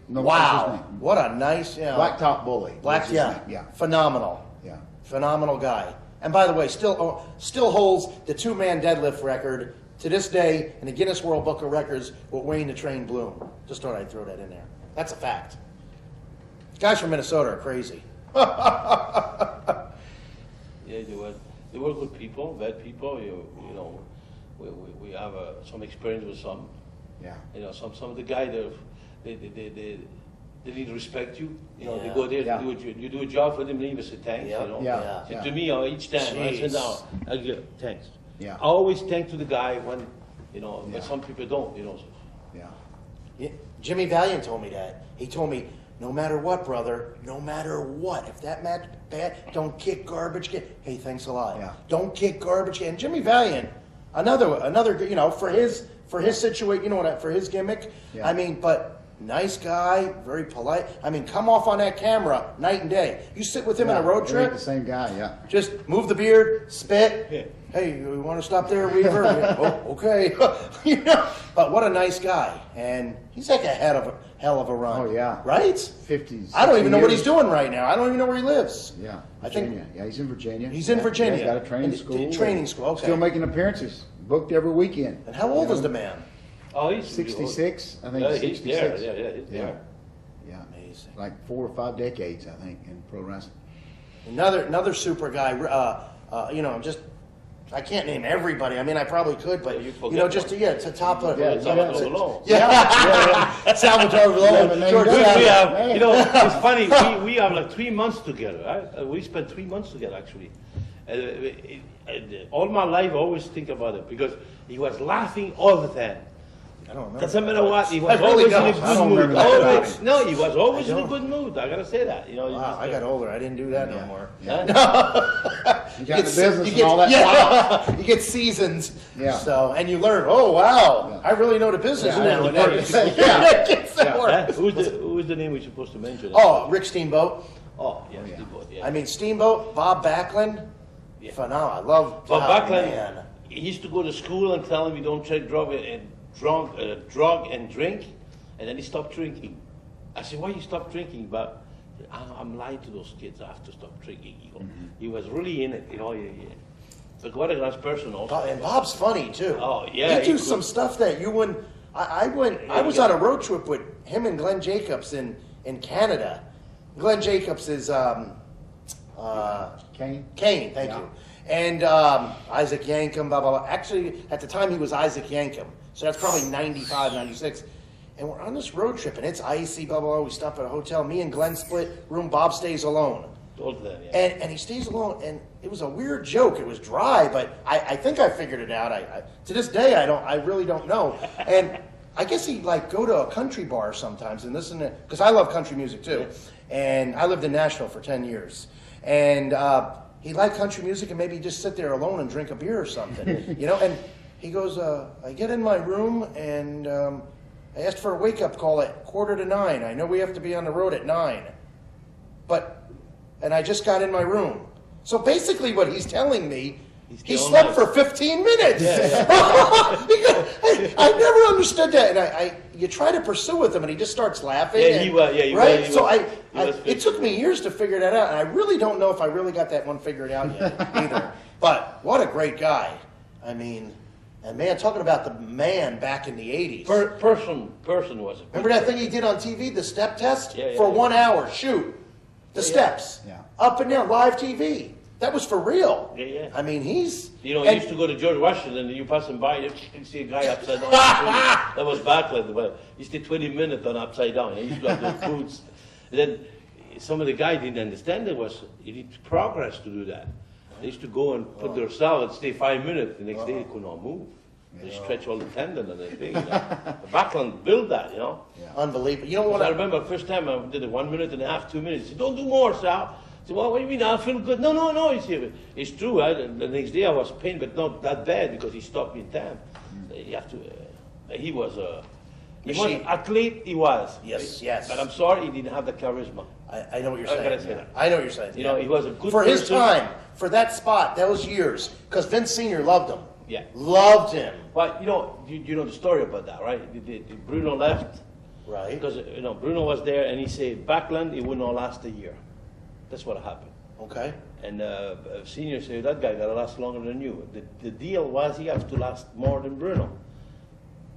No, Wow, that's his name. what a nice, Blacktop Bully. Black, was his yeah, name. Yeah. phenomenal. Yeah. Phenomenal guy. And by the way, still holds the 2-man deadlift record to this day in the Guinness World Book of Records with Wayne the Train Bloom. Just thought I'd throw that in there. That's a fact. Guys from Minnesota are crazy. Yeah, they were good people, bad people. You know, we have some experience with some. Yeah. You know, some of the guys they need to respect you. You know, they Yeah. go there Yeah. to do you do a job for them, they even say thanks. Yeah. You know, Yeah. So Yeah. to me, each time when I sit Jeez. down, I get thanks. Yeah. I always thank to the guy when, you know, Yeah. but some people don't. You know. Yeah. Yeah, Jimmy Valiant told me that. He told me, no matter what, brother, no matter what, if that match bad, don't kick garbage can. Hey, thanks a lot. Yeah. Don't kick garbage can. Jimmy Valiant, another, you know, for his situation, you know what, for his gimmick. Yeah. I mean, but nice guy, very polite. I mean, come off on that camera night and day. You sit with him Yeah, in a road they ain't trip, the same guy, yeah. just move the beard, spit. Yeah. Hey, you want to stop there, Weaver? Oh, okay. You know, but what a nice guy, and he's like a hell of a run. Oh, yeah. Right? 50s. I don't even know what years. he's doing right now. I don't even know where he lives. Yeah, I think- Virginia. Yeah, he's in Virginia. He's in Yeah, Virginia. Yeah, he's got a training And school. training school, okay. Still making appearances. Booked every weekend. And how old You is know? the man? Oh, he's 66, I think Yeah, he's he's 66. there. Yeah, he's Yeah. there. Yeah. Amazing. Like 4 or 5 decades, I think, in pro wrestling. Another super guy. You know, I can't name everybody. I mean, I probably could, but Yeah, you you forget know, just one. to top of Yeah, Salvatore Bellomo. yeah, Salvatore Bellomo, Yeah, George the name We Yeah. Salvatore. have, you know, it's funny. We have like 3 months together. Right? We spent 3 months together actually. All my life, I always think about it because he was laughing all the time. I don't remember. Doesn't matter what, he was I really always in don't. a I good don't mood. remember that about Always, him. no, he was always I in a don't. good mood. I gotta say that. You know, Wow, I got older. I didn't do that no more. Yeah. Huh? You got the business you and all that. Yeah, you get seasons. Yeah. So, and you learn. Oh wow, Yeah. I really know the business Yeah, now. I know the business. Yeah, gets that Yeah. work. Huh? Who's the name we're supposed to mention? Oh, Rick Steamboat. Oh, yeah, Oh, yeah. Steamboat, yeah. I mean, Steamboat, Bob Backlund. Yeah. Phenomenal. I love But oh, Backlund, man. he used to go to school and tell him you don't take drug and drink, and then he stopped drinking. I said, why you stop drinking? But I'm lying to those kids. I have to stop drinking. He was really in it, you know. But what a nice person also. And Bob's funny too. Oh, yeah, He do he's some good. stuff that you wouldn't. I was yeah. on a road trip with him and Glenn Jacobs in Canada. Glenn Jacobs is Kane? Kane, thank Yeah. you. And Isaac Yankem, blah, blah, blah. Actually, at the time, he was Isaac Yankem. So that's probably 95, 96. And we're on this road trip, and it's icy, blah, blah, blah. We stop at a hotel. Me and Glenn split room. Bob stays alone. Told them, yeah. And he stays alone, and it was a weird joke. It was dry, but I think I figured it out. I to this day, I really don't know. And I guess he'd like go to a country bar sometimes and listen to, because I love country music too. And I lived in Nashville for 10 years. And he liked country music and maybe just sit there alone and drink a beer or something, you know. And he goes, I get in my room and I asked for a wake-up call at 8:45. I know we have to be on the road at 9. And I just got in my room. So basically what he's telling me, he still slept nice. for 15 minutes. Yeah, I never understood that. And you try to pursue with him and he just starts laughing. Yeah, and- he was- yeah, he right? was- So he was it took me years to figure that out. And I really don't know if I really got that one figured out yet either. But what a great guy. I mean, and man, talking about the man back in the 80s. Person was. Remember that thing he did on TV, the step test? Yeah, yeah, for yeah. 1 hour, shoot. The steps. Yeah. Up and down, live TV. That was for real. Yeah, yeah. I mean, he's... You know, and- he used to go to George Washington, and you pass him by, you see a guy upside down. That was Backlund. But he stayed 20 minutes on upside down. He used to have those boots. And then some of the guys didn't understand it was you need progress to do that. They used to go and put their salad, stay 5 minutes. The next day they could not move. They stretch all the tendon and everything. You know. Backlund built that, you know. Unbelievable. You know Because what? I remember the first time I did it 1 minute and a half, 2 minutes. He said, don't do more, Sal. I said, well, what do you mean? I feel good. No. He said, it's true. The next day I was pain, but not that bad because he stopped me in time. You have to. He was an athlete. He was. Yes. But I'm sorry, he didn't have the charisma. I know what you're I saying. gotta say that. I know what you're saying. You know, he was a good for his person. time, for that spot, those years, because Vince Sr. loved him. Yeah. Loved him. But you know the story about that, right? Bruno left, Right. Because, Bruno was there and he said, Backlund, it would not last a year. That's what happened. Okay. And Senior said, that guy got to last longer than you. The deal was he has to last more than Bruno.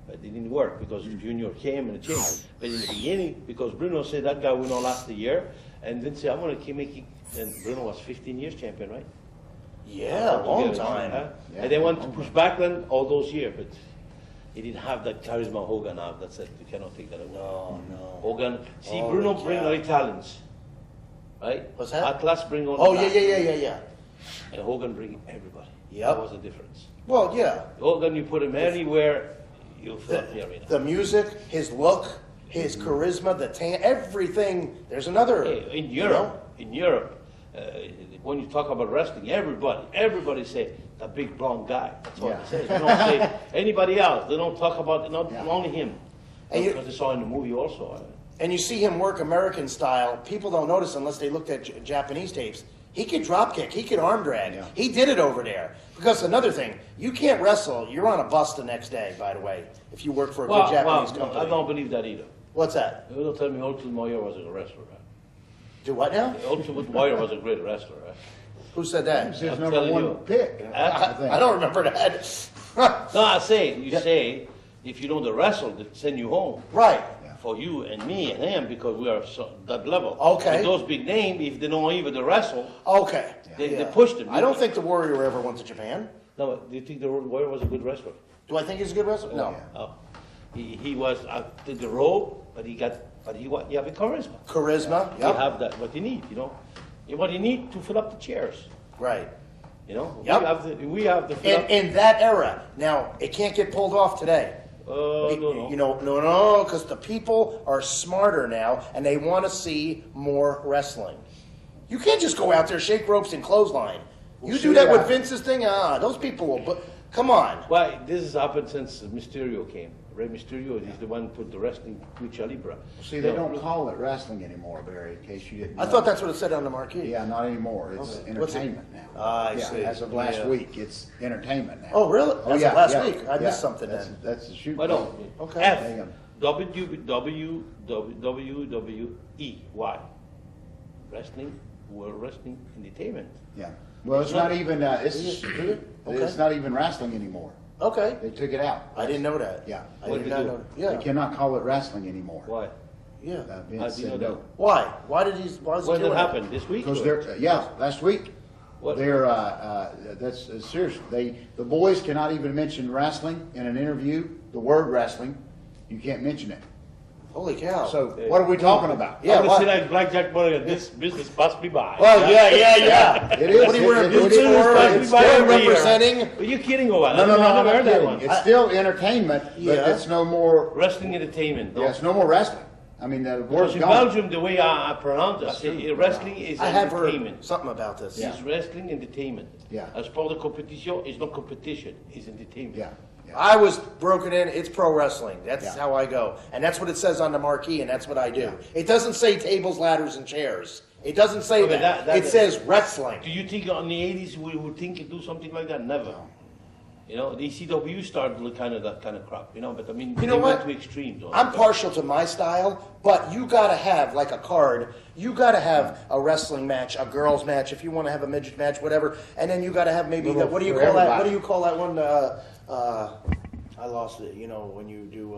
But it didn't work because Junior came and it changed. But in the beginning, because Bruno said that guy will not last a year, and then said, I'm going to keep making, and Bruno was 15 years champion, right? Yeah, a long time. Huh? Yeah, And they wanted to push Backlund all those years, but he didn't have that charisma Hogan have. That's it. You cannot take that away. No. Hogan, see, Oh, Bruno yeah. bring all Italians, right? What's that? Atlas bring all Oh, the yeah, Italians. yeah. And Hogan bring everybody. Yep. That was the difference. Well, yeah. Hogan, you put him anywhere, you'll fill up the arena. The music, his look, his charisma, the everything. There's another. Hey, in Europe, when you talk about wrestling, everybody say the big blonde guy. That's all Yeah. they say. They don't say anybody else. They don't talk about not Yeah. only him. And Because they saw in the movie also. And you see him work American style. People don't notice unless they looked at Japanese tapes. He could drop kick. He could arm drag. Yeah. He did it over there. Because another thing, you can't wrestle. You're on a bus the next day, by the way, if you work for a good Japanese company. I don't believe that either. What's that? You don't tell me Ultimate Warrior was a wrestler. Right? Do what now? Ultimate Warrior was a great wrestler. Right? Who said It's that? his I'm number telling one you. pick. I think. I don't remember that. No, I say, you say, if you know the wrestle, they send you home. Right. For you and me and him, because we are that level. Okay. But those big names, if they don't even the wrestle, Okay. they push them. I don't think the Warrior ever went to Japan. No, do you think the Warrior was a good wrestler? Do I think he's a good wrestler? No. yeah. Oh. He was did the rope, but he have a charisma. Charisma. You Yep. have that what you need, What you need to fill up the chairs. Right. Yep. Yep. We have the fill up. In that era. Now, it can't get pulled off today. No. No, because the people are smarter now and they want to see more wrestling. You can't just go out there, shake ropes, and clothesline. You do that with Vince's thing, those people will. But come on. Why this has happened since Mysterio came. Rey Mysterio is the one who put the wrestling lucha libre. See, they don't call it wrestling anymore, Barry, in case you didn't know. I thought that's what it said on the marquee. Yeah, not anymore. It's Okay. What's it? entertainment now. I Yeah, see. as of last Yeah. week, it's entertainment now. Oh, really? Oh, That's yeah, last yeah, week. I yeah. missed something That's- then. That's the shoot. Why don't Okay. F Hang on. WWE. Why? Wrestling, World Wrestling Entertainment. Yeah. Well, it's not even, it's Okay. not even wrestling anymore. Okay. They took it out. I didn't know that. Yeah. I What did did not they do? know that. They Yeah. cannot call it wrestling anymore. Why? Yeah. Vince How do you said know no. that? Why? Why did he? Why was he When doing did it that? happen? This week? Because or- they're, last week. What? They're, that's serious. The boys cannot even mention wrestling in an interview. The word wrestling, you can't mention it. Holy cow. So what are we talking about? Yeah, I'm gonna what? say like Blackjack Morgan, this business passed me by. Well, yeah. It is. What are you wearing It- boots it- for? it's It's still still every year. representing. Are you kidding or what? No, I've never I'm heard not that kidding. one. It's still entertainment, but Yeah. it's no more. Wrestling entertainment. No? Yeah, it's no more wrestling. I mean, the Because word's in gone. Belgium, the way I pronounce it, I say wrestling is I have heard entertainment. something about this. Yeah. It's wrestling entertainment. Yeah. As part of competition, it's not competition, it's entertainment. Yeah. Yeah. I was broken in. It's pro wrestling. That's Yeah. how I go, and that's what it says on the marquee, and that's what I do. It doesn't say tables, ladders, and chairs. It doesn't say Okay, that. that- It says wrestling. Do you think on the 80s we would think to do something like that? Never. The ECW started with that kind of crap, but I mean, You know they what? went to extremes. on I'm it. partial to my style, but you gotta have like a card. You gotta have a wrestling match, a girls match, if you want to have a midget match, whatever. And then you gotta have maybe Little what do you for call that? everybody. What do you call that one? I lost it. When you do.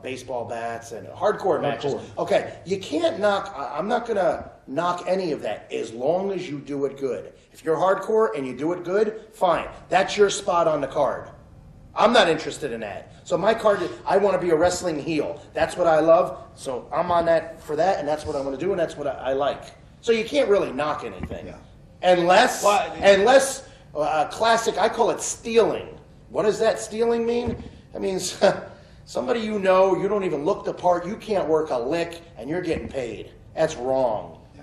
Baseball bats and hardcore matches. Okay, you can't knock. I'm not gonna knock any of that as long as you do it good. If you're hardcore and you do it good, fine. That's your spot on the card. I'm not interested in that. So my card, I want to be a wrestling heel. That's what I love. So I'm on that for that, and that's what I'm going to do, and that's what I like. So you can't really knock anything, Yeah. unless Why- classic. I call it stealing. What does that stealing mean? That means somebody you don't even look the part. You can't work a lick, and you're getting paid. That's wrong. Yeah.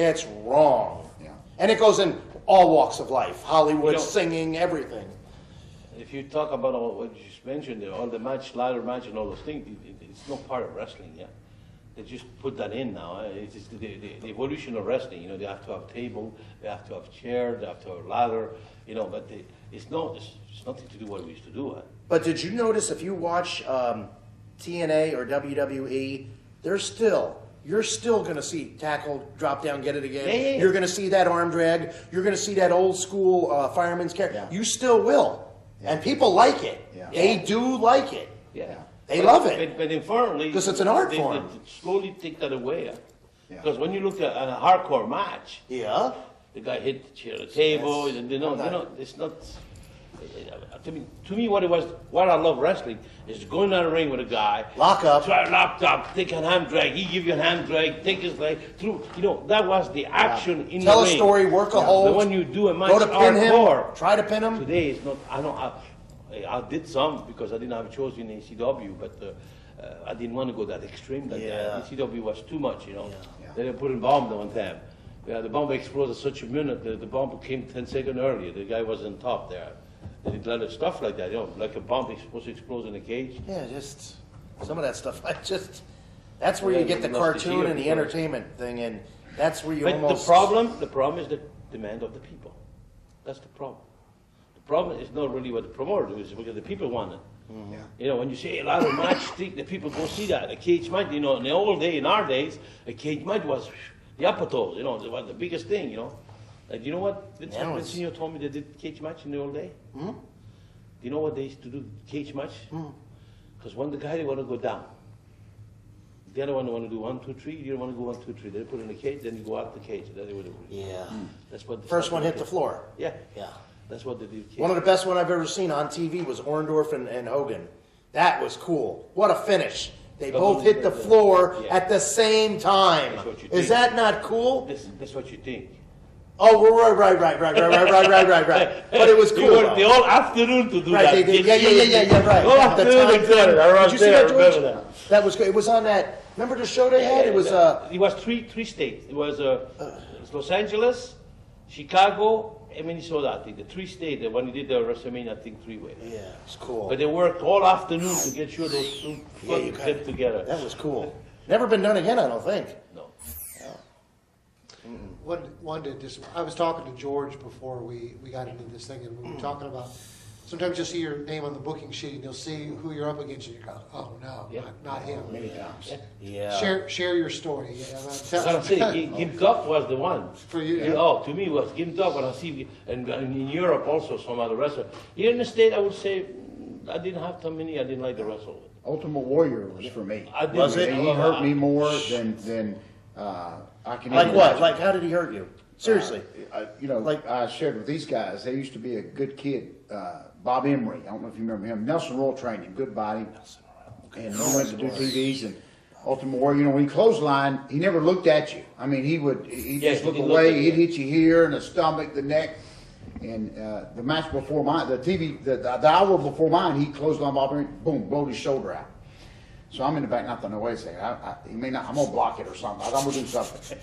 It's wrong. Yeah. And it goes in all walks of life: Hollywood, You know- singing, everything. If you talk about all what you just mentioned, all the ladder match and all those things, it's not part of wrestling, yeah. They just put that in now. It's just the evolution of wrestling. They have to have table, they have to have chair, they have to have ladder. But it's nothing to do what we used to do. But did you notice if you watch TNA or WWE, you're still going to see tackle, drop down, get it again. Yeah. You're going to see that arm drag. You're going to see that old school fireman's carry. Yeah. You still will. Yeah. And people like it. Yeah. They do like it. Yeah. They love it. But unfortunately, because it's an art form. They slowly take that away. Yeah. Because when you look at a hardcore match, Yeah. the guy hit the chair, the table, Yes. and it's not. To me, what I love wrestling is going down the ring with a guy, Lock up. try locked up, take a hand drag, he give you a hand drag, take his leg through. That was the action in Tell the a ring. story, work a hold. But when you do a match Go to pin hardcore, him. Try to pin him. today it's not. I did some because I didn't have a choice in ECW, but I didn't want to go that extreme like Yeah. that. ECW was too much, Yeah. They put in bomb one time. Yeah, the bomb exploded such a minute. The bomb came 10 seconds earlier. The guy was on top there. They did a lot of stuff like that, like a bomb is supposed to explode in a cage. Yeah, just some of that stuff. That's where you Yeah, get the you must see cartoon it and the before. entertainment thing, and that's where you But almost. the problem is the demand of the people. That's the problem. The problem is not really what the promoter does, because the people want it. Yeah. When you say a lot of match, the people go see that. A cage match, in the old day, in our days, a cage match was the apotheosis, it was the biggest thing, Like, you know what? Vince Now it's- Vincino told me they did cage match in the old day. Do you know what they used to do cage match? Because when the guy they want to go down, the other one they want to do 1, 2, 3. You don't want to go 1, 2, 3. They put it in the cage, then you go out the cage. Then they would. Yeah. That's what. First one hit the floor. Yeah, Yeah. that's what they do. One of the best one I've ever seen on TV was Orndorff and Hogan. That was cool. What a finish. They both hit the floor Yeah. at the same time. That's what you Is think. that not cool? That's what you think. Oh, right. But it was cool. You worked though. the whole afternoon to do Right, that. they did. Yeah, right. Oh, At the dude, time I did it. I Did was you see there. that, I remember George? that. That was good. It was on that. Remember the show they had? It was It was three states. It was Los Angeles, Chicago, and Minnesota. I think the 3 states. When he did the WrestleMania, I think 3 ways. Yeah, it's cool. But they worked all afternoon to get sure those two Yeah, you fucking get together. That was cool. Never been done again, I don't think. No. I was talking to George before we got into this thing, and we were talking about, sometimes you'll see your name on the booking sheet, and you'll see who you're up against, and you go, oh, no, Yeah. not him. Many times. Yeah. Share your story. Yeah, That's what I'm saying. Gim Top was the one. For you, Yeah, yeah. Oh, to me, was Gim Top. When I see, and in Europe also, some other wrestler. Here in the States, I would say, I didn't have too many. I didn't like the wrestler. Ultimate Warrior was for me. I didn't Was it? He hurt me more than I can. Like even what? imagine. Like how did he hurt you? Seriously. Like I shared with these guys, they used to be a good kid. Bob Emery, I don't know if you remember him. Nelson Royal trained him, good body. And he went to do TVs and Ultimate Warrior. When he clothesline, he never looked at you. I mean, he'd Yeah, just he look didn't away. look at He'd you. hit you here in the stomach, the neck. And the match before mine, the hour before mine, he clothesline Bob Emery, boom, blowed his shoulder out. So I'm in the back, not thinking, wait a second, he may not, I'm gonna block it or something. I'm gonna do something.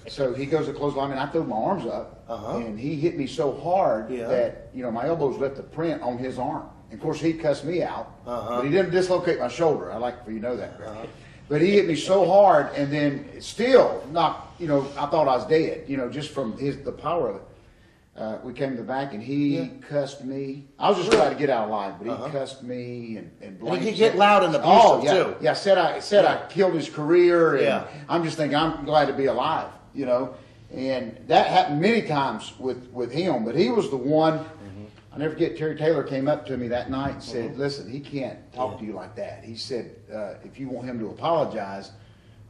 So he goes to clothesline, and I threw my arms up, and he hit me so hard that my elbows left a print on his arm. And of course, he cussed me out, but he didn't dislocate my shoulder. I like for you to know that, Greg. But he hit me so hard, and then still knocked. I thought I was dead. Just from the power of it. We came to the back, and he cussed me. I was just trying to get out alive, but he cussed me and blamed. And he could get loud and abusive Oh yeah, too. yeah. Said I killed his career, and Yeah. I'm just thinking I'm glad to be alive, And that happened many times with him, but he was the one. I never forget. Terry Taylor came up to me that night and said, "Listen, he can't talk to you like that." He said, "If you want him to apologize,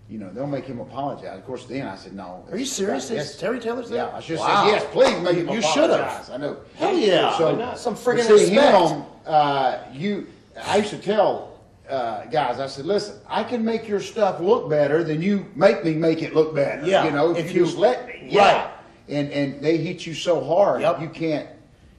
they'll make him apologize." Of course, then I said, "No." Are you serious? Yes. Terry Taylor's there? Yeah, I should Wow. say yes. Please make him You apologize. should've. I know. Hell yeah. So Why not? Some but friggin' see, respect. I used to tell guys, I said, listen, I can make your stuff look better than you make me make it look better. Yeah, If if you you- just let me. Right. And they hit you so hard, Yep. you can't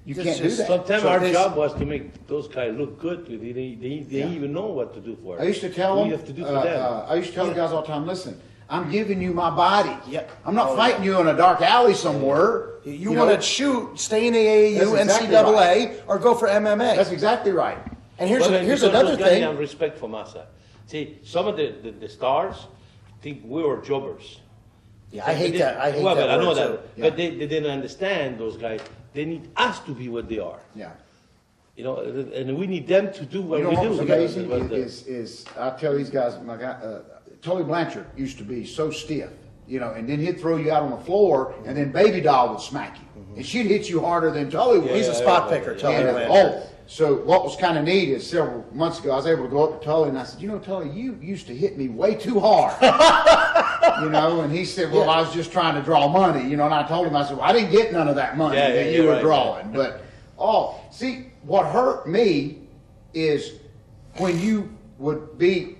do just that. Sometimes So our this- job was to make those guys look good. They even know what to do for us. I used to tell We them, have to do for them. I used to tell the guys all the time, listen, I'm giving you my body. Yep. I'm not Oh, fighting you in a dark alley somewhere. You know. want to shoot, stay in the AAU, That's exactly NCAA, or go for MMA. That's exactly right. And here's But here's because another those guys thing. have respect for Massa. See, some of the stars think we were jobbers. Yeah, I hate that. I hate well, that. but I know word, that. too. Yeah. But they didn't understand those guys. They need us to be what they are. Yeah. You know, and we need them to do what You know we what do. was You know, amazing but the- is I tell these guys, my guy, Tully Blanchard used to be so stiff, you know, and then he'd throw you out on the floor, and then Baby Doll would smack you, and she'd hit you harder than Tully would. He's a spot picker, Tully And, Blanchard. so what was kind of neat is several months ago I was able to go up to Tully and I said, you know, Tully, you used to hit me way too hard. You know, and he said, well, I was just trying to draw money, you know, and I told him, I said, well, I didn't get none of that money Yeah, that yeah, you were right, drawing. But, see, what hurt me is when you would be,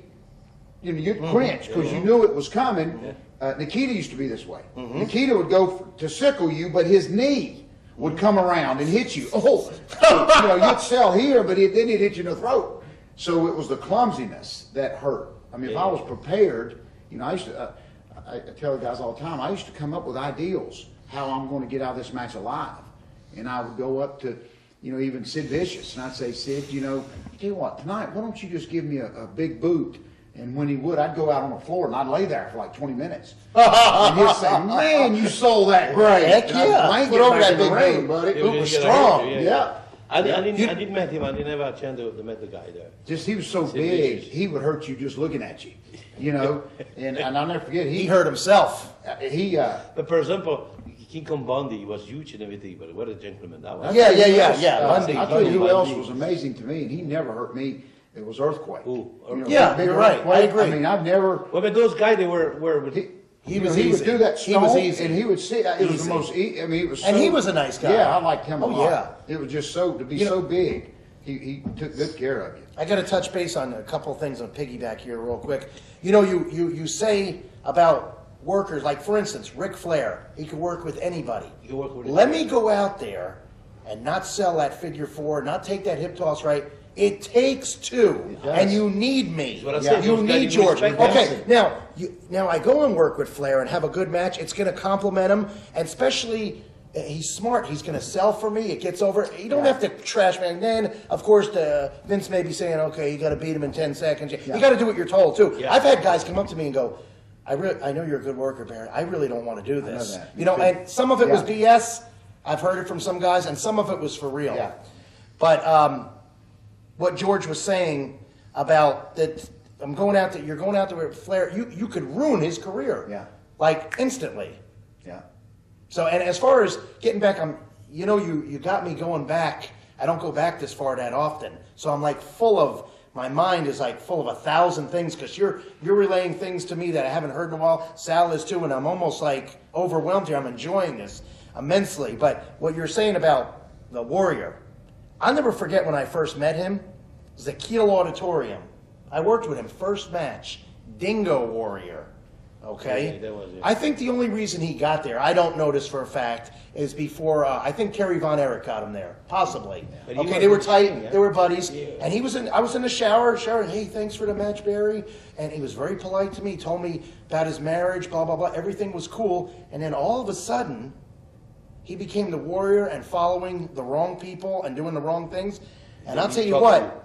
you know, you'd cringe because you knew it was coming. Nikita used to be this way. Nikita would go to sickle you, but his knee would come around and hit you. So, you know, you'd sell here, but then he'd hit you in the throat. So it was the clumsiness that hurt. I mean, if I was prepared, you know, I used to, I tell the guys all the time, I used to come up with ideals, how I'm going to get out of this match alive. And I would go up to, you know, even Sid Vicious, and I'd say, Sid, you know, tell you what, tonight, why don't you just give me a big boot? And when he would, I'd go out on the floor and I'd lay there for like 20 minutes. And he'd say, man, you sold that great. Heck And I'd yeah. blanket Put over back that in the big ring, boot. buddy. Yeah, Boot you was get a strong. hurt, Yeah. I didn't meet him. I didn't never have a chance to meet the guy there. Just he was so Sid big, Vicious. he would hurt you just looking at you. You know, and I'll never forget, He hurt himself. But for example, King Kong Bundy was huge and everything, but what a gentleman that was. Yeah, Bundy. I'll tell you who Bundy. else was amazing to me, and he never hurt me. It was Earthquake. Ooh, You know, Yeah, big you're right. Earthquake. I agree. I mean, I've never. Well, but those guys, they were He was would easy. do that He was stone, easy. and he would see. It was Easy. the most. I mean, it was. And so, he was a nice guy. Yeah, I liked him a Oh, lot. yeah. It was just so to be You know- so big. He took good care of you. I got to touch base on a couple of things on piggyback here real quick. You know, you say about workers, like for instance, Ric Flair, he could work with anybody. He could work with Let me go out there and not sell that figure four, not take that hip toss right. It takes two, does. and you need me. That's what I said. You Those guys need you George. respect Okay, now I go and work with Flair and have a good match. It's going to compliment him, and especially he's smart. He's going to sell for me. It gets over. You don't have to trash me. And then, of course, Vince may be saying, "Okay, you got to beat him in 10 seconds." You got to do what you're told too. Yeah. I've had guys come up to me and go, I know you're a good worker, Barry. I really don't want to do this. that. You know, Me too. and some of it was Yeah. BS. I've heard it from some guys, and some of it was for real. Yeah. But what George was saying about that, you're going out there with Flair. You could ruin his career. Yeah. Like instantly. Yeah. So, and as far as getting back, you got me going back. I don't go back this far that often. So I'm like my mind is like full of 1,000 things because you're relaying things to me that I haven't heard in a while. Sal is too, and I'm almost like overwhelmed here. I'm enjoying this immensely. But what you're saying about the Warrior, I'll never forget when I first met him. It was at Kiel Auditorium. I worked with him first match, Dingo Warrior. Okay? Yeah, that was it. I think the only reason he got there, I don't know this for a fact, is before, I think Kerry Von Erich got him there. Possibly. But he Okay, was they were good tight, team, yeah. they were buddies. Yeah. And I was in the shower, hey, thanks for the match, Barry. And he was very polite to me, told me about his marriage, blah, blah, blah. Everything was cool. And then all of a sudden, he became the Warrior and following the wrong people and doing the wrong things. And I'll tell you what,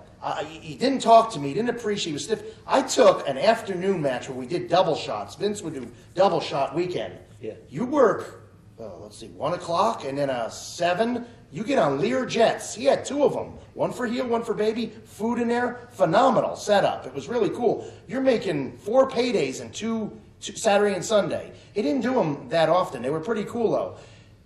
he didn't talk to me, he didn't appreciate, he was stiff. I took an afternoon match where we did double shots. Vince would do double shot weekend. Yeah. You work, 1 o'clock and then 7. You get on Lear jets. He had 2 of them. One for heel, one for baby. Food in there. Phenomenal setup. It was really cool. You're making 4 paydays in 2 Saturday and Sunday. He didn't do them that often. They were pretty cool though.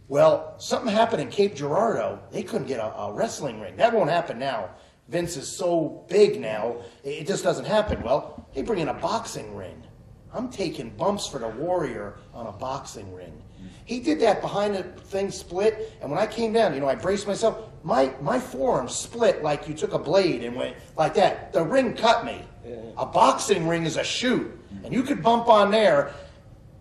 Well, something happened in Cape Girardeau. They couldn't get a wrestling ring. That won't happen now. Vince is so big now, it just doesn't happen. Well, they bring in a boxing ring. I'm taking bumps for the Warrior on a boxing ring. He did that behind the thing split, and when I came down, I braced myself. My forearm split like you took a blade and went like that. The ring cut me. Yeah. A boxing ring is a shoot, and you could bump on there.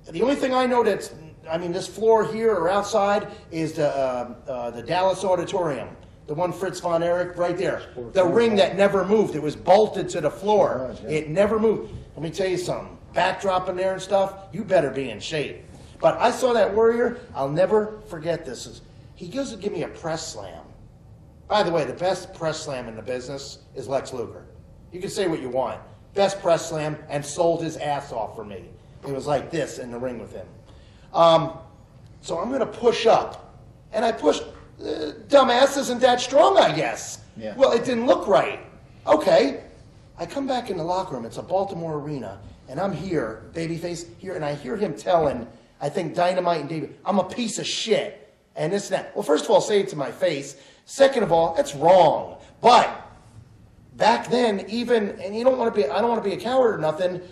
The only thing I know this floor here or outside is the Dallas Auditorium. The one Fritz Von Erich right there. The ring that never moved. It was bolted to the floor. It never moved. Let me tell you something. Backdrop in there and stuff, you better be in shape. But I saw that Warrior. I'll never forget this. He goes to give me a press slam. By the way, the best press slam in the business is Lex Luger. You can say what you want. Best press slam, and sold his ass off for me. It was like this in the ring with him. So I'm going to push up. And I pushed. Dumbass isn't that strong, I guess. Yeah. Well, it didn't look right. Okay. I come back in the locker room. It's a Baltimore arena, and I'm here, babyface here, and I hear him telling, I think Dynamite and David, I'm a piece of shit, and this and that. Well, first of all, say it to my face. Second of all, that's wrong. But back then, even, and I don't want to be a coward or nothing.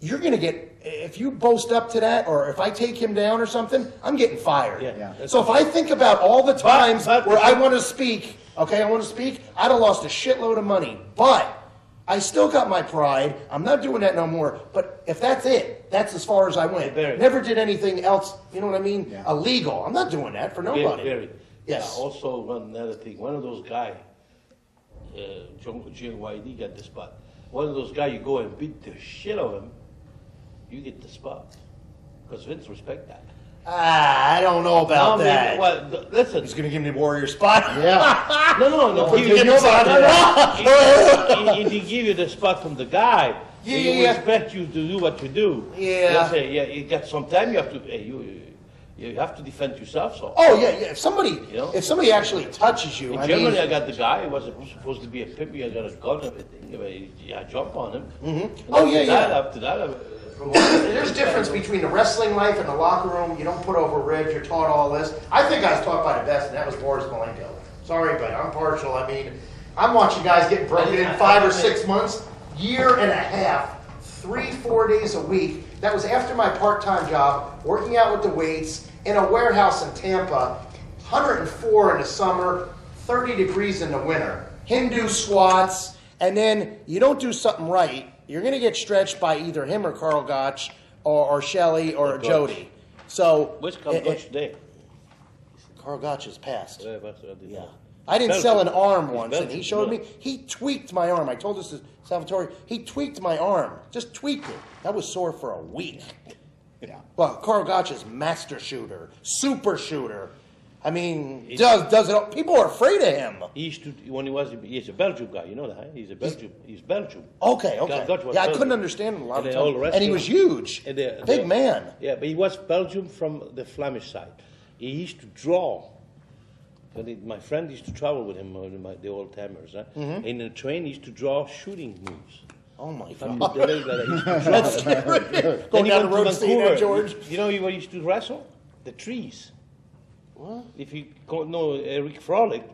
You're going to get, if you boast up to that, or if I take him down or something, I'm getting fired. Yeah. So if I think about all the times where I want to speak, I'd have lost a shitload of money. But I still got my pride. I'm not doing that no more. But if that's it, that's as far as I went. Never did anything else, you know what I mean? Yeah. Illegal. I'm not doing that for nobody. Very. Yes. Yeah, also, one other thing, one of those guys, JYD got the spot. One of those guys, you go and beat the shit out of him, you get the spot. Because Vince respect that. I don't know about that. Well, listen. He's going to give me the Warrior spot? Yeah. No. He He give you the spot from the guy. Yeah, He yeah. expect you to do what you do. Yeah. They'll say, yeah, you got some time. You have to. Hey, you have to defend yourself. So. Oh, yeah. If somebody, You know? if somebody actually touches you, In Germany, I got the guy. He wasn't supposed to be a pimpy. I got a gun and everything. I jump on him. Mm-hmm. Oh, yeah. After that. There's difference between the wrestling life and the locker room. You don't put over ribs. You're taught all this. I think I was taught by the best, and that was Boris Malenko. Sorry, but I'm partial. I mean, I'm watching guys get broken in 5 or 6 months, year and a half, 3-4 days a week. That was after my part-time job, working out with the weights in a warehouse in Tampa, 104 in the summer, 30 degrees in the winter. Hindu squats, and then you don't do something right, you're going to get stretched by either him or Carl Gotch or Shelley or Jody. So Where's Carl Gotch today? Carl Gotch is passed. Yeah, that's what I did. Yeah. I didn't sell an arm once, and Belgium, he showed no. me. He tweaked my arm. I told this to Salvatore. He tweaked my arm. Just tweaked it. That was sore for a week. Yeah. Well, Carl Gotch is master shooter, super shooter. I mean, does it all. People are afraid of him. He used to, when he's a Belgium guy, you know that, huh? He's Belgium. Okay. Carl Gotch was Yeah, I Belgium. couldn't understand him a lot And of they all times. And he was huge. Big man. Yeah, but he was Belgium from the Flemish side. He used to draw. My friend used to travel with him, the old timers. Huh? Mm-hmm. In the train, he used to draw shooting moves. Oh, my If I'm God. the way that he used to draw. That's scary. Then Going he down the went to road, seeing that, Vancouver. George. You know what he used to wrestle? The trees. What? If you know Rick Frolic,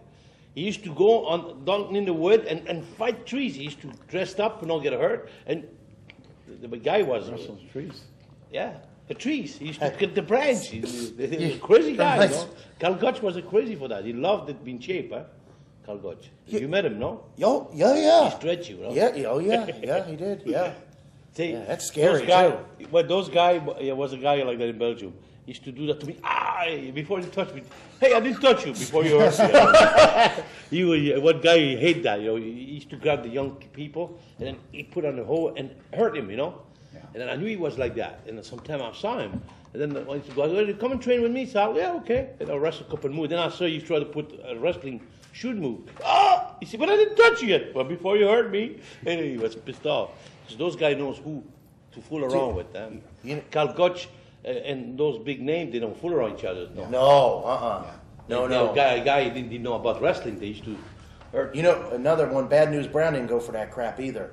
he used to go down in the wood and fight trees. He used to dress up and not get hurt. And the guy was Trees. yeah, the trees. He used to get the branch. He was a crazy guy. You know? Carl Gotch was crazy for that. He loved it being cheap, huh? Carl Gotch. You met him, no? Yo, yeah. He stretched you, no? Yeah, yeah, he did, yeah. See, Yeah, that's scary, those guy was a guy like that in Belgium. He used to do that to me. Before he touched me. Hey, I didn't touch you before you hurt me. One guy he hate that. He used to grab the young people and then he put on the hole and hurt him. Yeah. And then I knew he was like that. And then sometime I saw him. And then I used to go, come and train with me, Sal. Yeah, okay. And I'll wrestle a couple moves. Then I saw you try to put a wrestling shoot move. He said, but I didn't touch you yet. Well, before you hurt me. And he was pissed off. So those guys knows who to fool around with. Carl Gotch and those big names, they don't fool around each other. No, No. Guy didn't know about wrestling. They used to hurt. You know, another one, Bad News Brown didn't go for that crap either.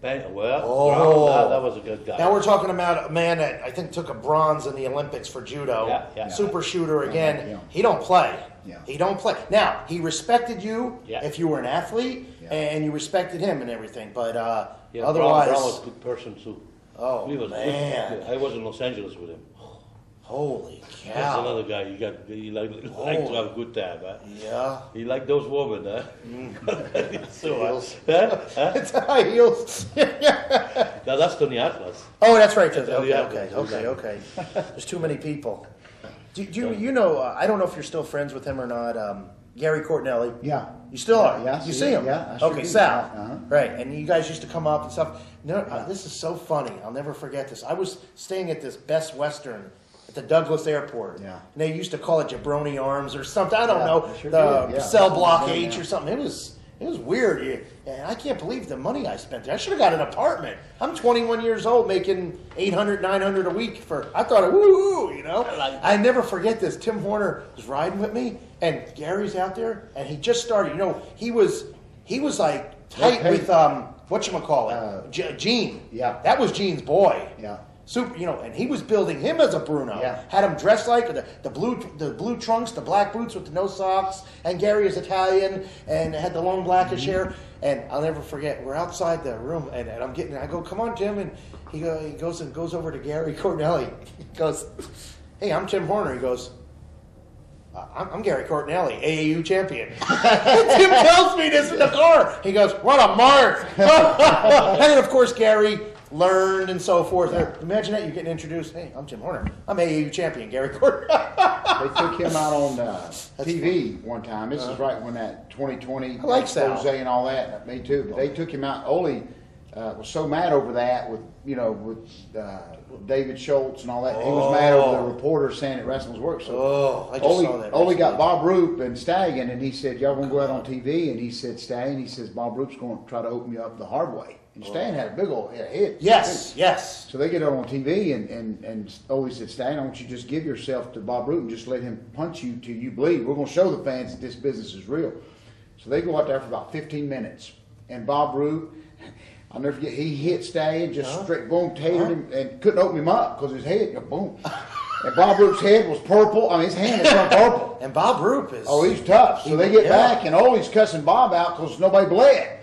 Brown, that was a good guy. Now we're talking about a man that I think took a bronze in the Olympics for judo. Yeah. Super shooter again. Yeah. He don't play. Yeah. He don't play. Now, he respected you Yeah. if you were an athlete, Yeah. and you respected him and everything, but Yeah, otherwise... Brown was a good person too. Oh, He was man. good. I was in Los Angeles with him. Holy That's cow. another guy. He liked to have a good time, huh? Yeah. He liked those women, huh? Heels. It's high heels. Now that's Tony Atlas. Oh, that's right. Yeah, Okay. There's too many people. Do you know, I don't know if you're still friends with him or not, Gary Cortinelli. Yeah. You still are? Yeah, You see him? yeah, I sure Okay, do. Sal. Uh-huh. Right, and you guys used to come up and stuff. No, this is so funny. I'll never forget this. I was staying at this Best Western at the Douglas Airport. Yeah. And they used to call it Jabroni Arms or something. I don't Yeah, know. they sure The did, yeah. Cell Block Yeah, H yeah. or something. It was It was weird. And I can't believe the money I spent there. I should have got an apartment. I'm 21 years old making $800, $900 a week I thought, woo, you know. I never forget this. Tim Horner was riding with me, and Gary's out there, and he just started. You know, he was like tight with, whatchamacallit, Gene. Yeah. That was Gene's boy. Yeah. Super, you know, and he was building him as a Bruno. Yeah. Had him dressed like the blue trunks, the black boots with the no socks, and Gary is Italian and had the long blackish hair. And I'll never forget, we're outside the room, and I go, come on, Jim, and he goes over to Gary Cornelli. He goes, hey, I'm Tim Horner. He goes, I'm Gary Cornelli, AAU champion. Tim tells me this in the car. He goes, what a mark! And then of course Gary learned and so forth. Imagine that, you're getting introduced. Hey, I'm Tim Horner. I'm AAU champion, Gary Cornelli. They took him out on TV one time. This is right when that 2020 I like expose Sal. and all that. Me too. But they took him out. Ole was so mad over that with David Schultz and all that. He was mad over the reporter saying that wrestling was work. So I just saw that. Ole got Bob Roop and Staggen, and he said, y'all going to go out on TV? And he said, Staggen, he says, Bob Roop's going to try to open you up the hard way. And Stan had a big old head. Yes. So they get out on TV, and Ole said, Stan, I want you to just give yourself to Bob Root and just let him punch you till you bleed. We're going to show the fans that this business is real. So they go out there for about 15 minutes. And Bob Root, I'll never forget, he hit Stan, just straight boom, tatered him, and couldn't open him up because his head, boom. And Bob Roop's head was purple. I mean, his hand was purple. And Bob Roop is... Oh, he's tough. So they get back, and Ole's cussing Bob out because nobody bled.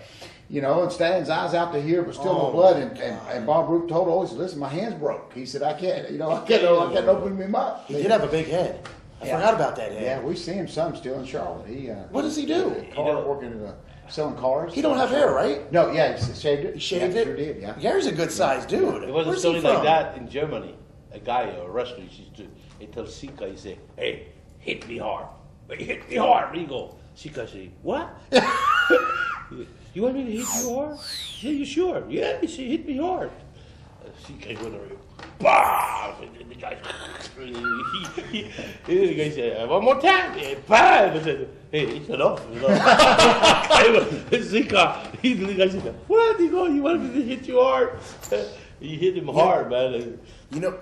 You know, and Stan's eyes out to here, but still no blood. And Bob Roop told Ole, he said, listen, my hand's broke. He said, I can't open him up. He did have a big head. I forgot about that head. Yeah, we see him some still in Charlotte. What does he do? Working at selling cars. He don't have hair, right? No, yeah, he shaved it. He shaved it? Sure did, yeah. Gary's a good sized dude. There was Where's a story he from? like that in Germany. A guy, a wrestler, he tells Sika, he say, hey, hit me hard. Hey, hit me hard. There you go. Sika say, what? You want me to hit you hard? Yeah, you sure? Yeah, he said, hit me hard. Sika went over, bah! The guy, the guy said, one more time. Bah! I said, hey, it's enough. Sika, the guy said, what? He go, you want me to hit you hard? You hit him hard, man. You know,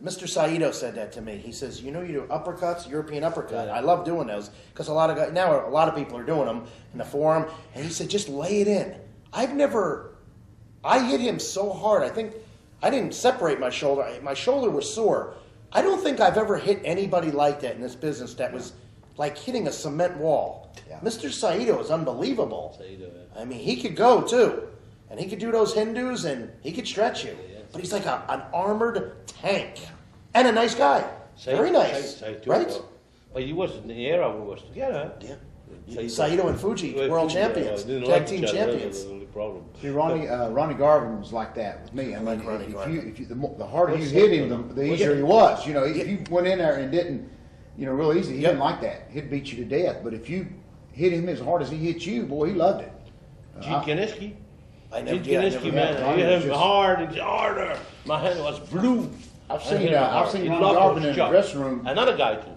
Mr. Saito said that to me. He says, you do uppercuts, European uppercut. I love doing those because a lot of people are doing them in the forum. And he said, just lay it in. I hit him so hard. I think I didn't separate my shoulder. My shoulder was sore. I don't think I've ever hit anybody like that in this business that was like hitting a cement wall. Yeah. Mr. Saito is unbelievable. I mean, he could go too. And he could do those Hindus and he could stretch you. But he's like an armored tank. And a nice guy. Very nice. Right? Well, he was in the era we was together. Yeah. Saito and Fuji, world champions. Tag team champions. See, Ronnie Garvin was like that with me. I mean, the harder you hit him, the easier he was. You know, if you went in there and didn't, real easy, he didn't like that. He'd beat you to death. But if you hit him as hard as he hit you, boy, he loved it. Gene Kaniski. Man, he hit him hard and harder. My hand was blue. I've seen Ronnie Garvin in the dressing room. Another guy too.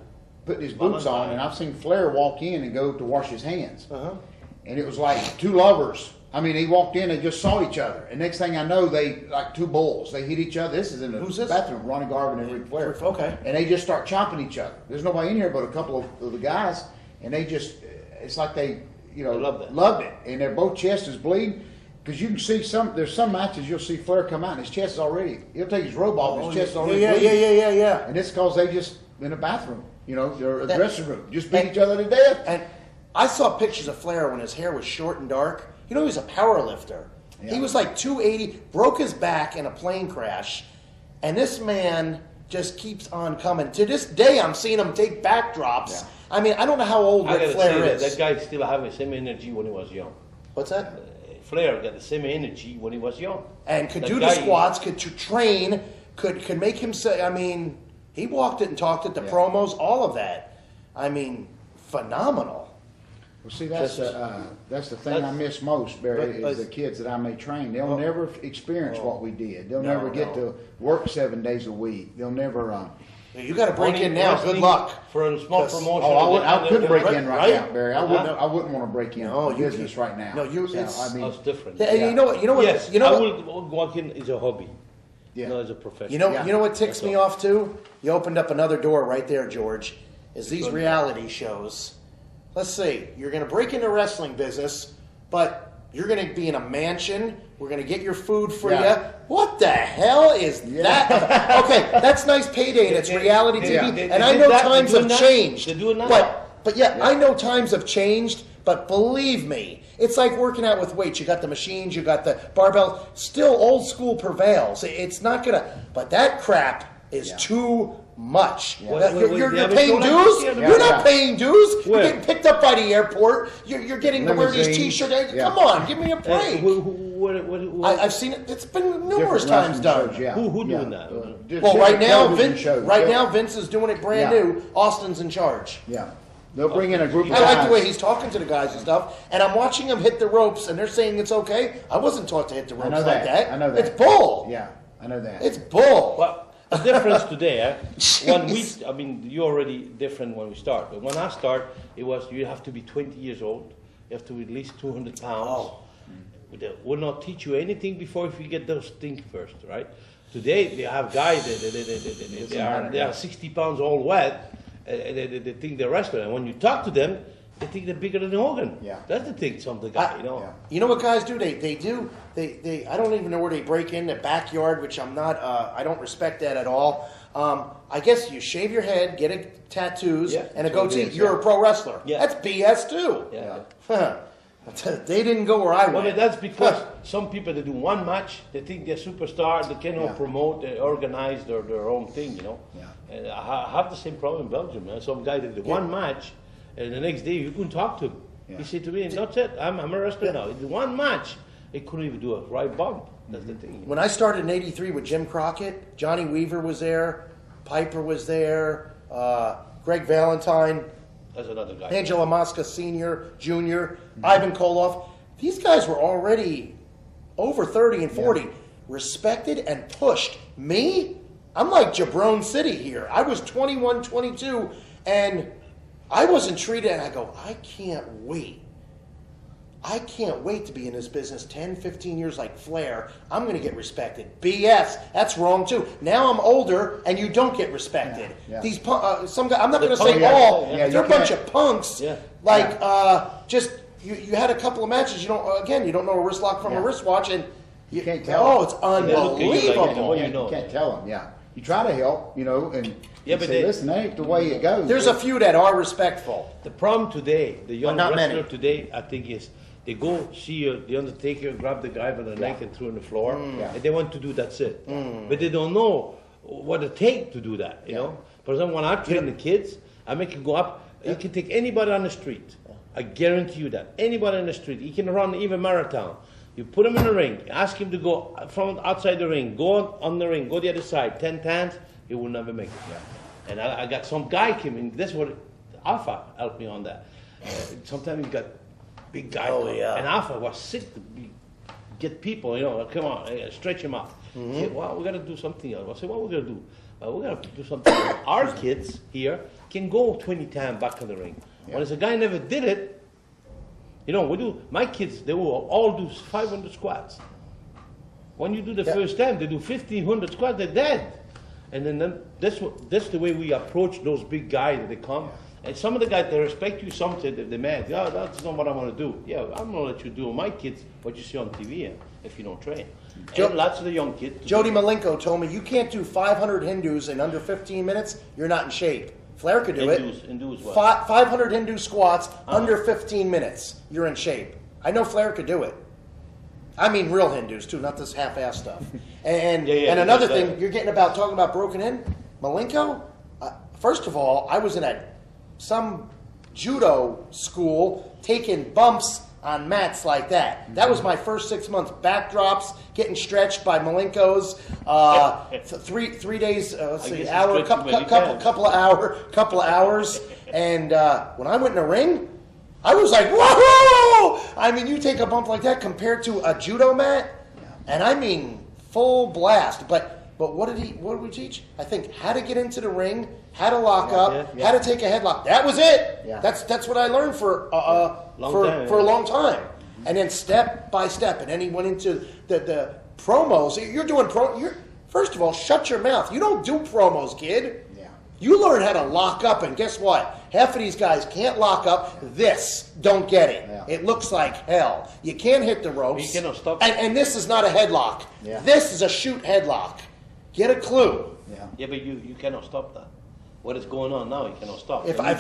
Putting his boots on, and I've seen Flair walk in and go to wash his hands. And it was like two lovers. I mean, he walked in, they just saw each other. And next thing I know, they, like two bulls, they hit each other. This is in the bathroom, Ronnie Garvin and Ric Flair. Okay. And they just start chopping each other. There's nobody in here but a couple of the guys. And they just, it's like they, loved it. And their both chests is bleeding. Because you can see there's some matches you'll see Flair come out and his chest is already, he'll take his robe off, his chest is already bleeding. Yeah. And it's because they just, in a bathroom, they're a dressing room, just beat each other to death. And I saw pictures of Flair when his hair was short and dark. He was a power lifter. Yeah. He was like 280, broke his back in a plane crash. And this man just keeps on coming. To this day, I'm seeing him take backdrops. Yeah. I mean, I don't know how old Ric Flair is. That guy still have the same energy when he was young. What's that? Flair got the same energy when he was young. And could do the squats, could train, could make him say, I mean, he walked it and talked it, the promos, all of that. I mean, phenomenal. Well, see, that's the thing I miss most, Barry, is the kids that I may train. They'll never experience what we did. They'll never get to work 7 days a week. They'll never, You got to break Only in now. Good wrestling luck. For a small 'Cause- promotion. I couldn't break in right Right? now, Barry. I wouldn't want to break in No, you business right now. No, you. So, It's, I mean, That's different. yeah, you know what? You know what? Yes, you know I what? will walk in as a hobby, yeah. not as a profession. You know, Yeah. you know what ticks me off too? You opened up another door right there, George. Is these reality shows? Let's see. You're going to break into wrestling business, but you're going to be in a mansion. We're going to get your food for Yeah. you. What the hell is that? Okay, that's nice payday and it's reality TV. they And I did know that, times they're have doing that. changed. They're doing that. But yeah, I know times have changed. But believe me, it's like working out with weights. You got the machines, you got the barbell. Still, old school prevails. It's not gonna. But that crap is too much. Yeah. You're They have a paying show like dues. this? You're not paying dues. You're Where? getting picked up by the airport. You're getting to wear these Limousine. T-shirts. Yeah. Come on, give me a break. I've I've seen it. It's been numerous different times wrestling done. shows, yeah. Who Yeah. doing that? Just Well, right different now, television Vince. shows. Right They'll- now, Vince is doing it brand Yeah. new. Austin's in charge. Yeah. They'll bring in a group of I like the way guys. he's talking to the guys and stuff, and I'm watching him hit the ropes, and they're saying it's okay. I wasn't taught to hit the ropes know like that. that. I know that. It's bull. Yeah, I know that. It's bull. Well, the difference today, I mean, you're already different when we start. But when I start, it was you have to be 20 years old. You have to be at least 200 pounds. Oh. They will not teach you anything before if you get those things first, right? Today, they have guys, they are 60 pounds all wet, they think they're wrestling. And when you talk to them, they think they're bigger than Hogan. Yeah. That's the thing, some of the guy, you know. Yeah. You know what guys do? They I don't even know where they break in the backyard, which I'm not. I don't respect that at all. I guess you shave your head, get tattoos, Yeah, and a that's what it goatee. is, You're yeah. a pro wrestler. Yeah. That's BS too. Yeah. Huh. They didn't go where I Well, went. that's because some people they do one match, they think they're superstar, they cannot Yeah. promote, they organize their own thing, you know. Yeah. And I have the same problem in Belgium, man. Some guy that did one match, and the next day you couldn't talk to him. Yeah. He said to me, "That's it. I'm a wrestler now." He did one match, he couldn't even do a right bump. That's the thing. When I started in '83 with Jim Crockett, Johnny Weaver was there, Piper was there, Greg Valentine, That's another guy. Angela Mosca Sr., Jr., Ivan Koloff. These guys were already over 30 and 40, respected and pushed. Me, I'm like Jabron City here. I was 21, 22, and I wasn't treated, and I go, I can't wait. I can't wait to be in this business 10, 15 years like Flair. I'm going to get respected. BS. That's wrong too. Now I'm older and you don't get respected. Yeah. These some guys, I'm not going to say punk- all. yeah, They're a you bunch can't- of punks. Yeah. Like just you had a couple of matches. You don't know a wrist lock from a Yeah. wristwatch, and You can't tell. Oh, it's look at you like unbelievable. you know. You can't tell them, yeah. You try to help, and Yeah, you but say, they- listen, that ain't the way it goes. There's a few that are respectful. The problem today, the young not wrestler many. today, I think is they go see the Undertaker, grab the guy by the neck and throw on the floor, Yeah. and they want to do that's it. But they don't know what it takes to do that. You know, for example, when I train the kids, I make it go up. You can take anybody on the street. I guarantee you that anybody on the street, he can run even marathon. You put him in the ring, ask him to go from outside the ring, go on the ring, go the other side 10 times, he will never make it. And I got some guy came in. That's what Alpha helped me on that. Sometimes you got big guy, and Alpha was sick to get people. Come on, stretch him out. He said, well, we got to do something else. I said, what we got to do? We got to do something else. Our kids here can go 20 times back in the ring. When there's a guy never did it, we do. My kids, they will all do 500 squats. When you do the first time, they do 1,500 squats. They're dead. And then that's the way we approach those big guys that they come. And some of the guys, they respect you. Some say they're mad. Yeah, that's not what I want to do. Yeah, I'm gonna let you do with my kids what you see on TV if you don't train. And lots of the young kids. Jody Malenko told me you can't do 500 Hindus in under 15 minutes. You're not in shape. Flair could do Hindus what? 500 Hindu squats under 15 minutes. You're in shape. I know Flair could do it. I mean real Hindus too, not this half-ass stuff. And another thing, you're getting talking about broken in. Malenko, first of all, I was in some judo school taking bumps on mats like that. That was my first 6 months. Backdrops, getting stretched by Malenkos. 3 days. Let's see, hour, couple of hours. And when I went in the ring, I was like, whoa! I mean, you take a bump like that compared to a judo mat, and I mean full blast. But But what did we teach? I think how to get into the ring, how to lock up, how to take a headlock. That was it. Yeah. That's what I learned for a long time. And then step by step, and then he went into the promos. You're doing first of all, shut your mouth. You don't do promos, kid. Yeah. You learn how to lock up, and guess what? Half of these guys can't lock up. Don't get it. Yeah. It looks like hell. You can't hit the ropes. You cannot stop. And this is not a headlock. Yeah. This is a shoot headlock. Get a clue. Yeah. But you cannot stop that. What is going on now? You cannot stop. If I'm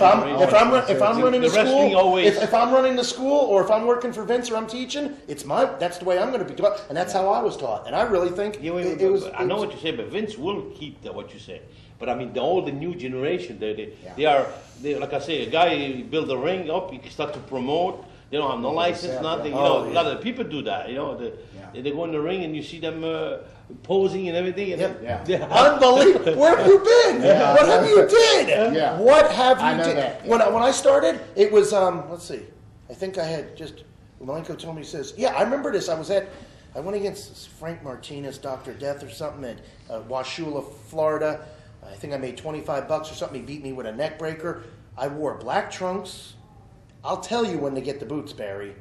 running the school, if I'm running the school, or if I'm working for Vince, or I'm teaching, that's the way I'm going to be taught, and that's how I was taught. And I really think it was. I know what you say, but Vince will keep what you say. But I mean, all the new generation, they are like I say, a guy build a ring up, he start to promote. They don't have no license, nothing. You know, a lot of people do that. You know, they go in the ring and you see them posing and everything. And Unbelievable. Where have you been? What have you did? Yeah. What have you did? That. When I started, it was let's see. I think I had just Malenko told me, he says, I remember this. I went against Frank Martinez, Dr. Death or something at Washula, Florida. I think I made $25 or something. He beat me with a neck breaker. I wore black trunks. I'll tell you when to get the boots, Barry.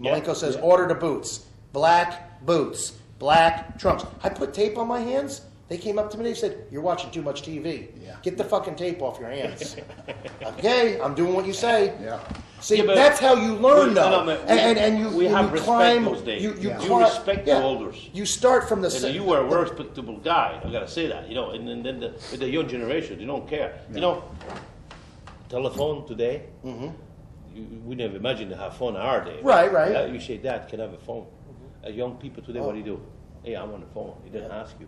Malenko says, order the boots. Black boots. Black trunks. I put tape on my hands. They came up to me and they said, you're watching too much TV. Get the fucking tape off your hands. Okay, I'm doing what you say. See, that's how you learn, though. And you have climb. Those days. You respect the elders. You start from the. And you were a respectable guy. I gotta say that. You know, and then with the young generation, they don't care. You know, telephone today. We never imagined to have phone in our day. Right. You say, Dad, can I have a phone? Young people today, what do? Hey, I want a phone. He didn't ask you.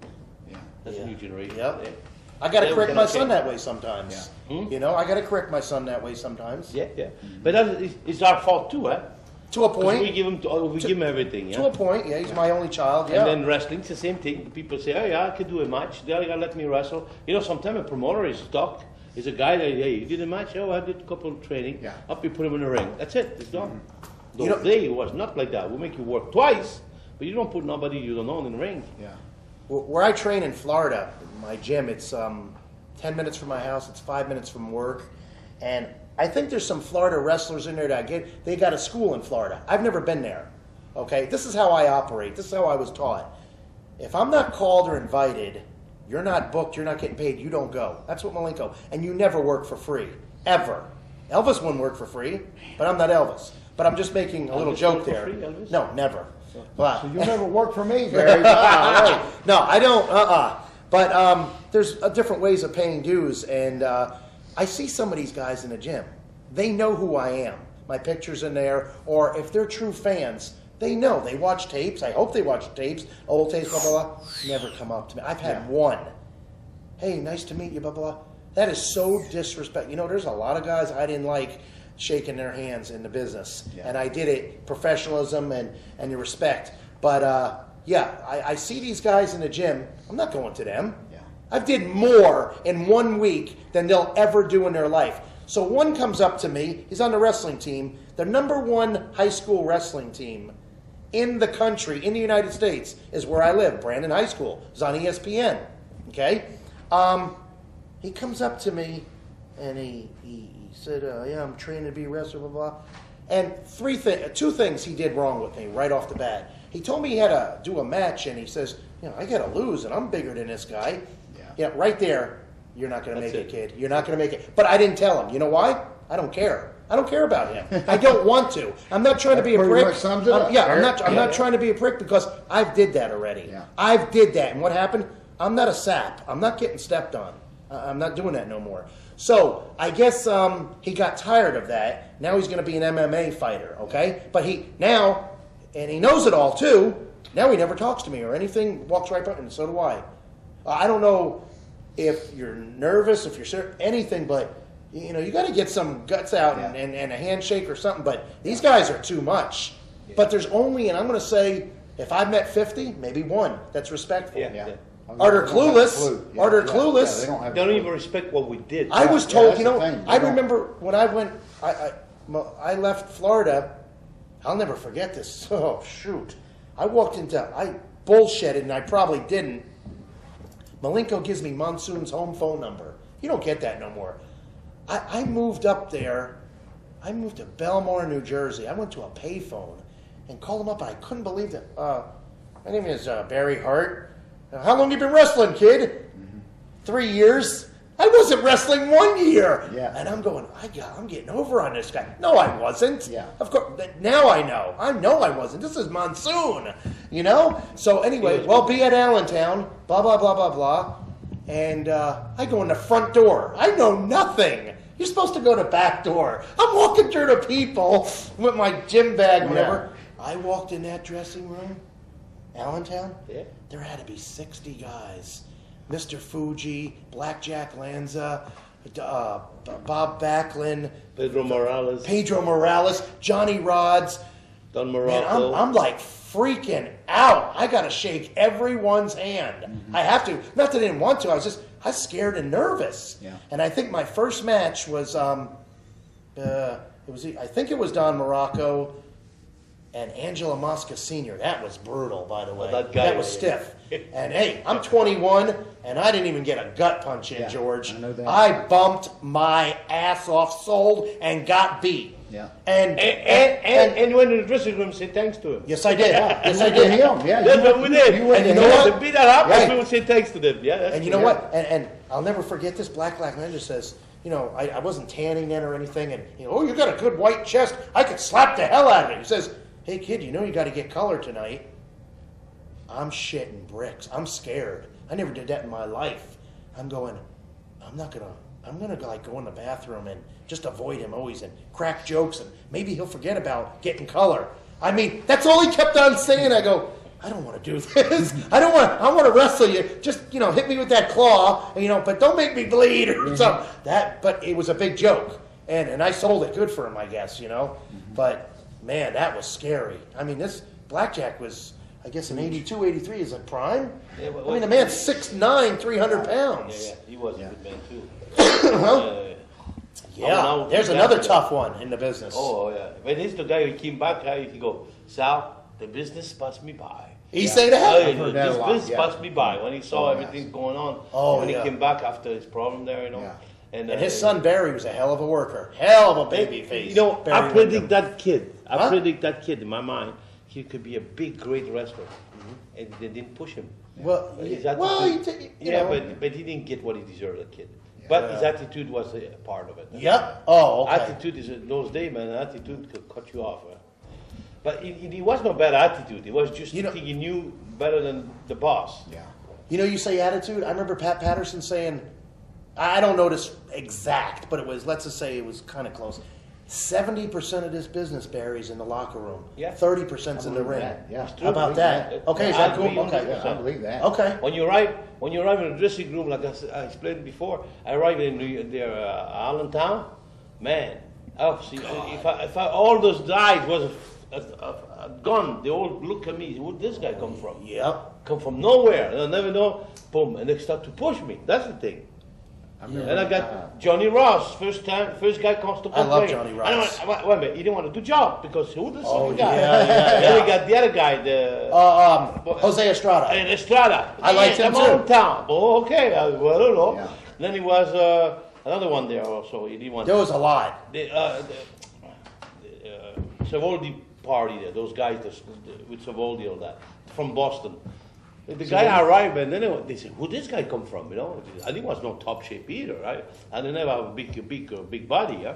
That's a new generation today. I got to correct my son that way sometimes. You know, I got to correct my son that way sometimes. But it's our fault too, eh? To a point. We give him everything. To a point, he's my only child. And then wrestling's the same thing. People say, oh yeah, I could do a match. They gotta let me wrestle. You know, sometimes a promoter is stuck. Is a guy that, hey, you did a match? Oh, I did a couple of training. Up, you put him in the ring. That's it. It's done. Those days was not like that. We make you work twice, but you don't put nobody you don't know in the ring. Where I train in Florida, my gym, it's 10 minutes from my house. It's 5 minutes from work, and I think there's some Florida wrestlers in there that they got a school in Florida. I've never been there. Okay, this is how I operate. This is how I was taught. If I'm not called or invited, you're not booked, you're not getting paid, you don't go. That's what Malenko. And you never work for free. Ever. Elvis wouldn't work for free, but I'm not Elvis. But I'm just making a little joke there. Free, no, never. But, So you never worked for me, Barry. no, I don't. But there's different ways of paying dues, and I see some of these guys in the gym. They know who I am. My picture's in there, or if they're true fans, they know. They watch tapes. I hope they watch tapes, old tapes, blah, blah, blah. Never come up to me. I've had one. Hey, nice to meet you, blah, blah, blah. That is so disrespectful. You know, there's a lot of guys I didn't like shaking their hands in the business. And I did it, professionalism and the respect. But, I see these guys in the gym. I'm not going to them. I did more in 1 week than they'll ever do in their life. So one comes up to me. He's on the wrestling team, the #1 high school wrestling team in the country, in the United States, is where I live, Brandon High School. It's on ESPN. Okay? He comes up to me and he said, I'm training to be a wrestler, blah, blah. And two things he did wrong with me right off the bat. He told me he had to do a match, and he says, I got to lose, and I'm bigger than this guy. Right there, you're not going to make it, kid. You're not going to make it. But I didn't tell him. You know why? I don't care. I don't care about him. I don't want to. I'm not trying to be a prick. Sums it up. I'm not trying to be a prick because I've did that already. I've did that. And what happened? I'm not a sap. I'm not getting stepped on. I'm not doing that no more. So I guess he got tired of that. Now he's going to be an MMA fighter, okay? But he knows it all too. Now he never talks to me or anything, walks right by, and so do I. I don't know if you're nervous, if you're anything, but you got to get some guts out and a handshake or something. But these guys are too much. But there's only, and I'm going to say, if I've met 50, maybe one that's respectful. Are they clueless? Are they clueless? They don't even respect what we did. I was told, I remember when I went, I left Florida. I'll never forget this. Oh, shoot. I walked I bullshitted, and I probably didn't. Malenko gives me Monsoon's home phone number. You don't get that no more. I moved up there. I moved to Belmore, New Jersey. I went to a payphone and called him up, and I couldn't believe that. My name is Barry Hart. How long you been wrestling, kid? 3 years. I wasn't wrestling 1 year. Yeah. And I'm going, I'm getting over on this guy. No, I wasn't. Yeah. Of course, now I know. I know I wasn't. This is Monsoon, you know? So anyway, well, be at Allentown, blah, blah, blah, blah, blah. And I go in the front door. I know nothing. You're supposed to go to back door. I'm walking through the people with my gym bag, whatever. I walked in that dressing room, Allentown. Yeah. There had to be 60 guys. Mr. Fuji, Blackjack Lanza, Bob Backlund, Pedro Morales, Johnny Rods. Don Man, Morocco. I'm like freaking out. I got to shake everyone's hand. I have to. Not that I didn't want to. I was scared and nervous. Yeah. And I think my first match was, I think it was Don Morocco and Angela Mosca Sr. That was brutal, by the way. that guy that was stiff. And hey, I'm 21, and I didn't even get a gut punch in, Yeah, George. I know that. I bumped my ass off, sold, and got beat. Yeah. And you went to the dressing room and said thanks to him. Yes, I did. Yes, I You did. went to him. Yeah, That's what we did. You went And to you know him. what? To beat that up, Right. we would say thanks to them. Yeah, that's And you know what? And I'll never forget this. Black Ninja says, you know, I wasn't tanning then or anything, and you know, oh, you got a good white chest. I could slap the hell out of it. He says, hey kid, you know you got to get color tonight. I'm shitting bricks. I'm scared. I never did that in my life. I'm gonna like go in the bathroom and just avoid him always and crack jokes, and maybe he'll forget about getting color. I mean, that's all he kept on saying. I go, I don't want to do this. I want to wrestle you. Just, you know, hit me with that claw, you know, but don't make me bleed or something. But it was a big joke. And I sold it good for him, I guess, you know. But man, that was scary. I mean, this Blackjack was, I guess, in 82, 83 is a prime. Yeah, I mean, the man's 6'9", 300 pounds. Yeah, he was a good man too. Yeah, there's another tough one in the business. Oh yeah, when he's the guy who came back, he go, Sal, the business passed me by. He say that? Oh, heard that a this lot, business yeah. passed me by when he saw Oh, everything yes. going on. Oh, when yeah. he came back after his problem there, you know. Yeah. And his son Barry was a hell of a worker. Hell of a baby face. You know, Barry I predict Windham. that kid. I Huh? predict that kid in my mind. He could be a big, great wrestler, and they didn't push him. Well, His well, attitude- you know. but he didn't get what he deserved, that kid. But his attitude was a part of it. Yep. Oh, okay. Attitude is in those days, man. Attitude could cut you off. Man. But he was no bad attitude. It was just You know- thinking he knew better than the boss. Yeah. You know, you say attitude. I remember Pat Patterson saying, I don't know this exact, but it was, let's just say it was kind of close. 70% of this business, Barry's in the locker room. Yeah. 30%'s in the ring. Yeah. How about that? Okay, is that I cool? agree Okay. 100%. I believe that. Okay. When you arrive in the dressing room, like I explained before, I arrived in Allentown, man. If all those guys was a gun, they all look at me. Where'd this guy come from? Yep. Come from nowhere. They'll never know. Boom, and they start to push me. That's the thing. I remember And I got Johnny Ross, first guy comes to I love complain. Johnny Ross. Wait a minute, he didn't want to do job because who this Oh, other guy? yeah. Then we got the other guy, the Jose Estrada. and Estrada. I liked him I'm on too. town. Oh, okay. I don't know. Yeah. Then he was another one there also. He didn't want There was a lot. the Savoldi party there. Those guys with Savoldi all that from Boston. The guy arrived and then they said, "Who this guy come from?" You know, and he was no top shape either, right? And they never have a big body, yeah.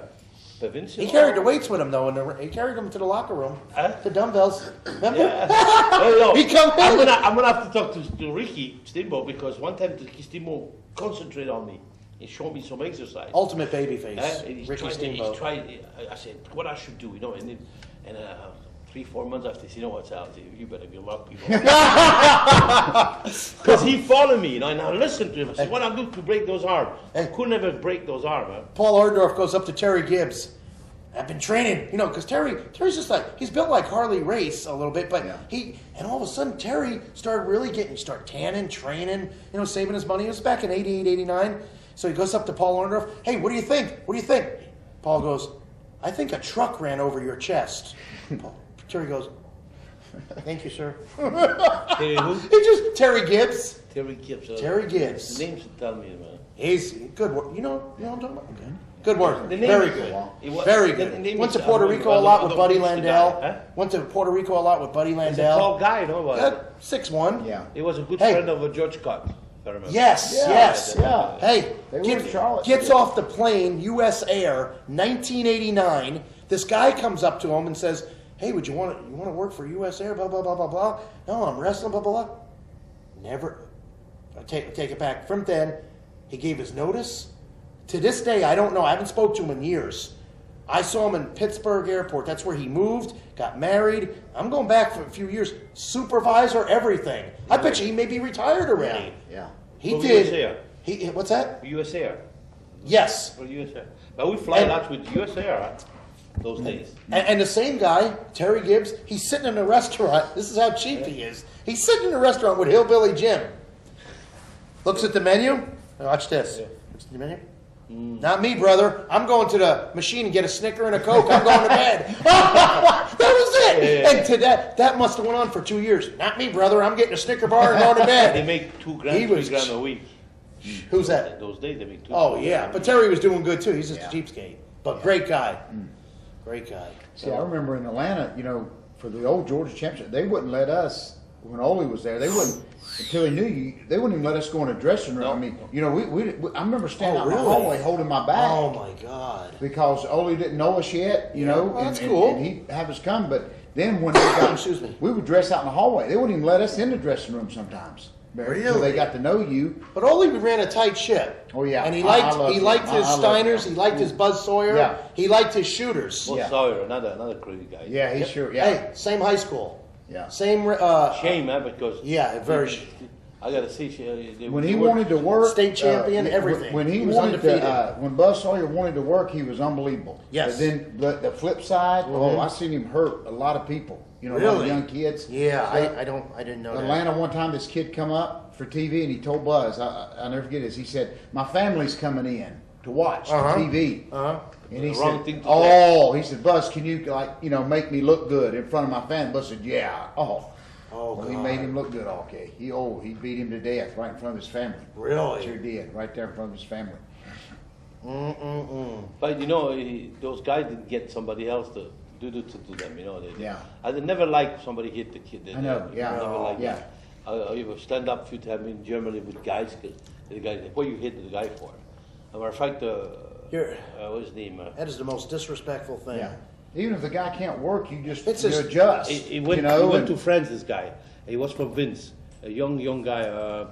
But Vince, He carried the weights with him, though. He carried them to the locker room. Huh? The dumbbells. Remember? Yeah. Well, no, He come in. I'm gonna have to talk to Ricky Steamboat because one time Ricky Steamboat concentrated on me. He showed me some exercise. Ultimate babyface. And he's Ricky tried- Steamboat. He's tried, I said, what I should do, you know, and 3-4 months after, he said, you know what, Sal, you better good luck, people. Because he followed me, you know, and I listened to him. I said, what I'm doing to break those arms? I could never break those arms, man. Paul Orndorff goes up to Terry Gibbs. I've been training, you know, because Terry's just like, he's built like Harley Race a little bit, but and all of a sudden Terry started really start tanning, training, you know, saving his money. It was back in 88, 89. So he goes up to Paul Orndorff. Hey, what do you think? What do you think? Paul goes, I think a truck ran over your chest. Terry goes, Thank you, sir. Terry who? It's just Terry Gibbs. Terry Gibbs. Terry Gibbs. The name should tell me, man. He's good. You know what I'm talking about? Okay. Good work. The name Very is- good. it was- Very the good. name Went is- to Puerto Rico a lot with Buddy Landell. Huh? Went to Puerto Rico a lot with Buddy He's a Landell. tall guy, no? But 6'1". Yeah. he was a good Hey. friend of George Scott, if I remember. Yes, Yeah, yes. yeah. Hey, They were in Charlotte. gets off the plane, U.S. Air, 1989. This guy comes up to him and says, "Hey, would you want to work for U.S. Air?" Blah blah blah blah blah. No, I'm wrestling. Blah blah blah. Never. I take it back. From then, he gave his notice. To this day, I don't know. I haven't spoke to him in years. I saw him in Pittsburgh Airport. That's where he moved, got married. I'm going back for a few years. Supervisor, everything. I bet you he may be retired already. Yeah. He From did. US Air. What's that? US Air. Yes. For US Air. But we fly lots with US Air, huh? Those days. And the same guy, Terry Gibbs, he's sitting in a restaurant. This is how cheap he is. He's sitting in a restaurant with Hillbilly Jim. Looks at the menu. Watch this. Looks at the menu. Not me, brother. I'm going to the machine and get a Snicker and a Coke. I'm going to bed. That was it. Yeah. And to that must have went on for 2 years. Not me, brother. I'm getting a Snicker bar and going to They bed. make $2,000, He was- $3,000 a week. Who's that? Those days they make $2,000. Oh, yeah. But Terry was doing good, too. He's just Yeah. a cheapskate. But great guy. Great guy. See, I remember in Atlanta, for the old Georgia Championship, they wouldn't let us, when Ole was there, they wouldn't, until he knew you, they wouldn't even let us go in a dressing room. No. I mean, I remember standing Oh, out in the really? hallway holding my back. Oh, my God. Because Ole didn't know us yet, Well, that's cool. and he'd have us come, but then when they got, Excuse me. we would dress out in the hallway. They wouldn't even let us in the dressing room sometimes. Barry, Until Really? they got to know you. But Ole ran a tight ship. Oh, yeah. And he I liked love he him. liked his I love him. Steiners. He liked his Buzz Sawyer. Yeah. He liked his shooters. Well, Yeah. Sawyer, another crazy guy. Yeah, he sure, yeah. Hey, same high school. Yeah. Same. Shame, man, because Yeah, very. I gotta see. When he wanted to work, State champion, everything. When he He was wanted undefeated. to, when Buzz Sawyer wanted to work, he was unbelievable. Yes. But then the flip side, I seen him hurt a lot of people. A lot of Really? young kids. Yeah, So, I didn't know that. Atlanta one time, this kid come up for TV and he told Buzz, I'll never forget this. He said, "My family's coming in to watch the TV." And he The wrong said, thing to "Oh," he said, "Buzz, can you make me look good in front of my family?" Buzz said, "Yeah." Oh, Well, he God. made him look good. Okay, he beat him to death right in front of his family. Really? Sure did, right there in front of his family. But those guys didn't get somebody else to do them. Yeah. I never liked somebody hit the kid. I know, yeah. Never liked Yeah. that. I stand up a few times in Germany with guys. Cause the guy, what you hit the guy for? As a matter of fact, what's his name? That is the most disrespectful thing. Yeah. Even if the guy can't work, you It's you just- adjust. He went and- to France. This guy. He was from Vince, a young guy.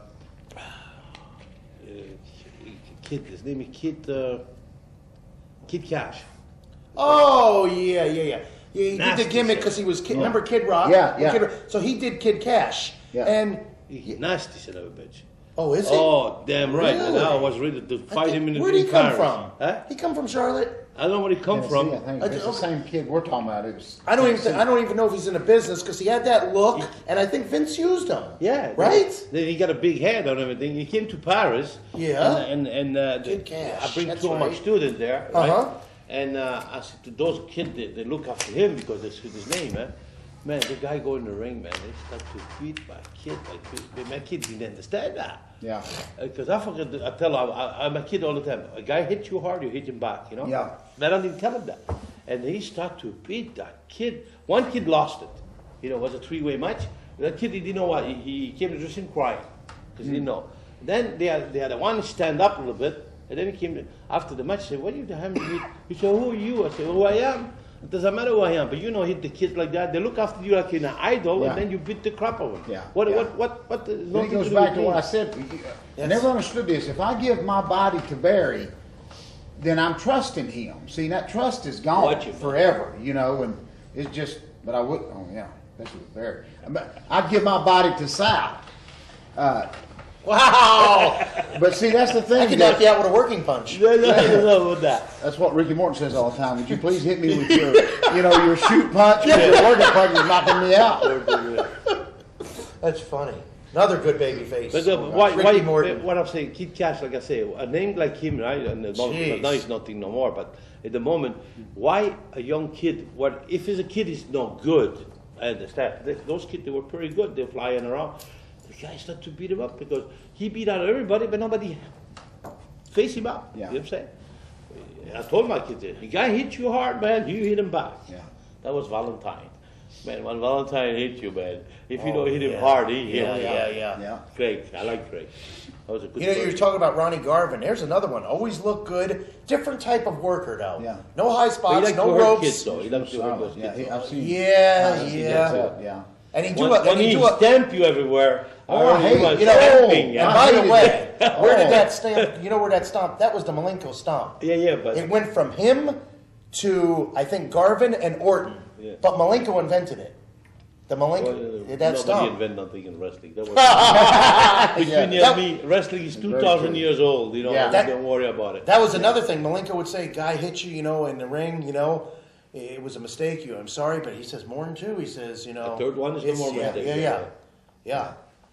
Kid. His name is Kid Cash. Oh yeah. Yeah, he did Nasty the gimmick shit. because he was. Remember Kid Rock? Yeah, yeah. Kid Rock. So he did Kid Cash. Yeah. And Nasty son of a bitch. oh, is he? Oh, damn right. And Really? I was ready to fight him in the Where'd he in come Paris. from? Huh? He come from Charlotte. I don't know where he come Tennessee, from. I think. It's the same kid we're talking about. It was I don't even know if he's in the business because he had that look, and I think Vince used him. Yeah. Right? Then he got a big head on everything. He came to Paris. Yeah. And Kid Cash, I bring that's two of my right. students there. Right? Uh-huh. And I said to those kids, they look after him because that's his name, man. Man, the guy go in the ring, man. They start to beat my kid. My kid didn't understand that. Yeah. Because I tell I'm a kid all the time. A guy hits you hard, you hit him back, Yeah. I don't even tell him that. And he start to beat that kid. One kid lost it. It was a three-way match. That kid, he didn't know what. He came to just him crying because he didn't know. Then they had one stand up a little bit. And then he came after the match, said, "What are you doing?" He said, "Who are you?" I said, "Who I am." It doesn't matter who I am, but hit the kids like that. They look after you like you're an idol, Yeah. and then you beat the crap out of them. Yeah. What? Yeah. What? Then it goes back to what I said. I never understood this. If I give my body to Barry, then I'm trusting him. See, that trust is gone Watch it, man. forever, and it's just, but I would, oh yeah, that's with Barry. But I'd give my body to Sal. Wow! But see, that's the thing. I can knock you out with a working punch. No, with that. That's what Ricky Morton says all the time. Would you please hit me with your, your shoot punch? Your working punch is knocking me out. That's funny. Another good baby face. But Ricky Morton. what I'm saying, Kid Cash, like I say, a name like him, right? And now he's nothing no more. But at the moment, why a young kid? If he's a kid, he's no good. and the staff. Those kids, they were pretty good. They're flying around. The guy started to beat him up because he beat out everybody, but nobody faced him up. Yeah. You know what I'm saying? I told my kids, the guy hit you hard, man, you hit him back. Yeah. That was Valentine. Man, when Valentine hit you, man, if you Oh, don't hit him yeah. hard, he hit you. Yeah. Craig, I like Craig. That was a good You know, you were person. talking about Ronnie Garvin. There's another one. Always look good. Different type of worker, though. Yeah. No high But he spots, liked no to hurt ropes. kids, though. He liked to hurt those Yeah, kids. I've seen. Yeah, I've seen yeah. that, yeah. And he do When, a, and when he he do a, stamp you everywhere, Oh, I hey, was you know, stamping. and Yeah, by the hated way, that. where did Oh. that stamp? You know where that stomp? That was the Malenko stomp. yeah, but It went from him to I think Garvin and Orton, Yeah. but Malenko invented it. The Malenko, that nobody stomp. invented nothing in wrestling. That was between you That- and me. Wrestling is Very 2,000 true. years old. You know, Yeah. That- don't worry about it. That was another thing. Malenko would say, "Guy hit you, you know, in the ring, you know, it was a mistake. I'm sorry," but he says more than two. He says, you know, The third one is no it's- more yeah, mistake, Yeah, yeah. yeah.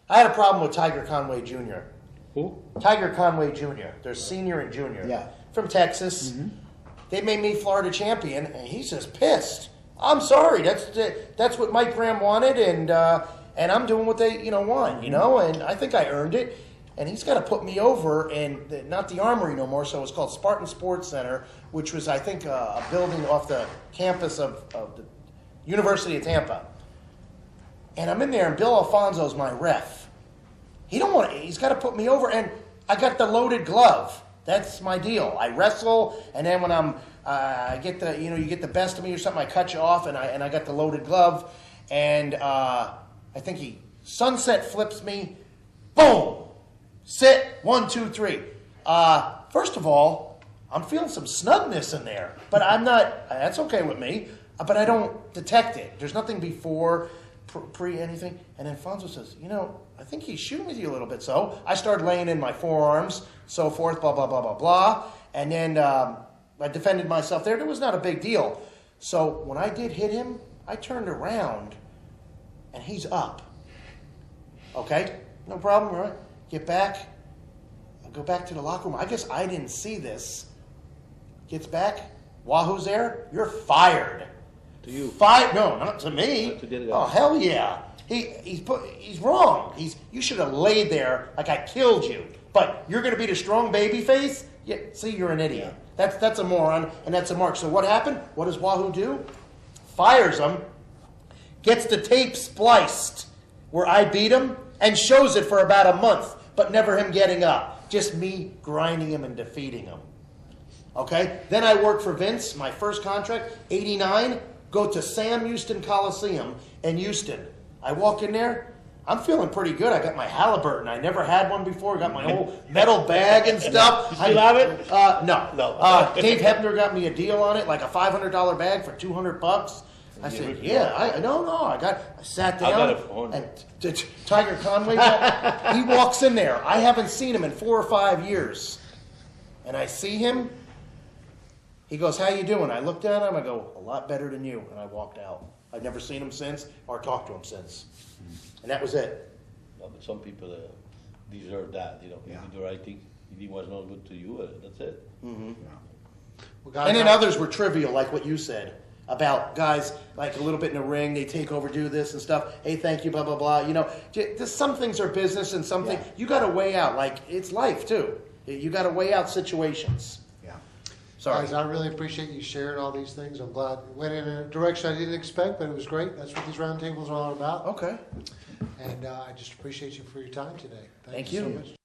I had a problem with Tiger Conway Jr. Who? Tiger Conway Jr. There's senior and junior. Yeah. From Texas. They made me Florida champion, and he's just pissed. I'm sorry. That's what Mike Graham wanted, and I'm doing what they want, and I think I earned it. And he's got to put me over, and not the Armory no more. So it's called Spartan Sports Center, which was I think a building off the campus of the University of Tampa. And I'm in there, and Bill Alfonso's my ref. He's got to put me over, and I got the loaded glove. That's my deal. I wrestle, and then when I get the, you get the best of me or something, I cut you off, and I got the loaded glove, and I think he sunset flips me, boom, sit, 1, 2, 3. First of all, I'm feeling some snugness in there, but I'm not. That's okay with me, but I don't detect it. There's nothing before, pre anything, and then Fonzo says, I think he's shooting with you a little bit. So I started laying in my forearms, so forth, blah, blah, blah, blah, blah. And then I defended myself there. It was not a big deal. So when I did hit him, I turned around, and he's up. Okay? No problem, right? Get back. I go back to the locker room. I guess I didn't see this. Gets back. Wahoo's there. You're fired. To you. No, not to me. Not to the other guy. Oh, hell yeah. He's wrong. You should have laid there like I killed you. But you're going to be the strong baby face? Yeah, see, you're an idiot. That's a moron, and that's a mark. So what happened? What does Wahoo do? Fires him, gets the tape spliced where I beat him, and shows it for about a month, but never him getting up. Just me grinding him and defeating him. Okay? Then I worked for Vince, my first contract, 89, go to Sam Houston Coliseum in Houston. I walk in there, I'm feeling pretty good. I got my Halliburton. I never had one before. I got my whole metal bag and stuff. You still have it? No. No. Dave Hebner got me a deal on it, like a $500 bag for $200. I said, I sat down. I got it for 100. And Tiger Conway, he walks in there. I haven't seen him in 4 or 5 years. And I see him. He goes, how you doing? I looked at him. I go, a lot better than you. And I walked out. I've never seen him since or talked to him since. And that was it. No, but some people deserve that. You Yeah. do the right thing. If he was not good to you, that's it. Well, guys, And then others were trivial, like what you said about guys like a little bit in the ring, they take over, do this and stuff. Hey, thank you, blah, blah, blah. Just some things are business and something you got to weigh out. Like it's life too. You got to weigh out situations. Yeah. Sorry. Guys, I really appreciate you sharing all these things. I'm glad it went in a direction I didn't expect, but it was great. That's what these roundtables are all about. Okay. And I just appreciate you for your time today. Thank you you. so much.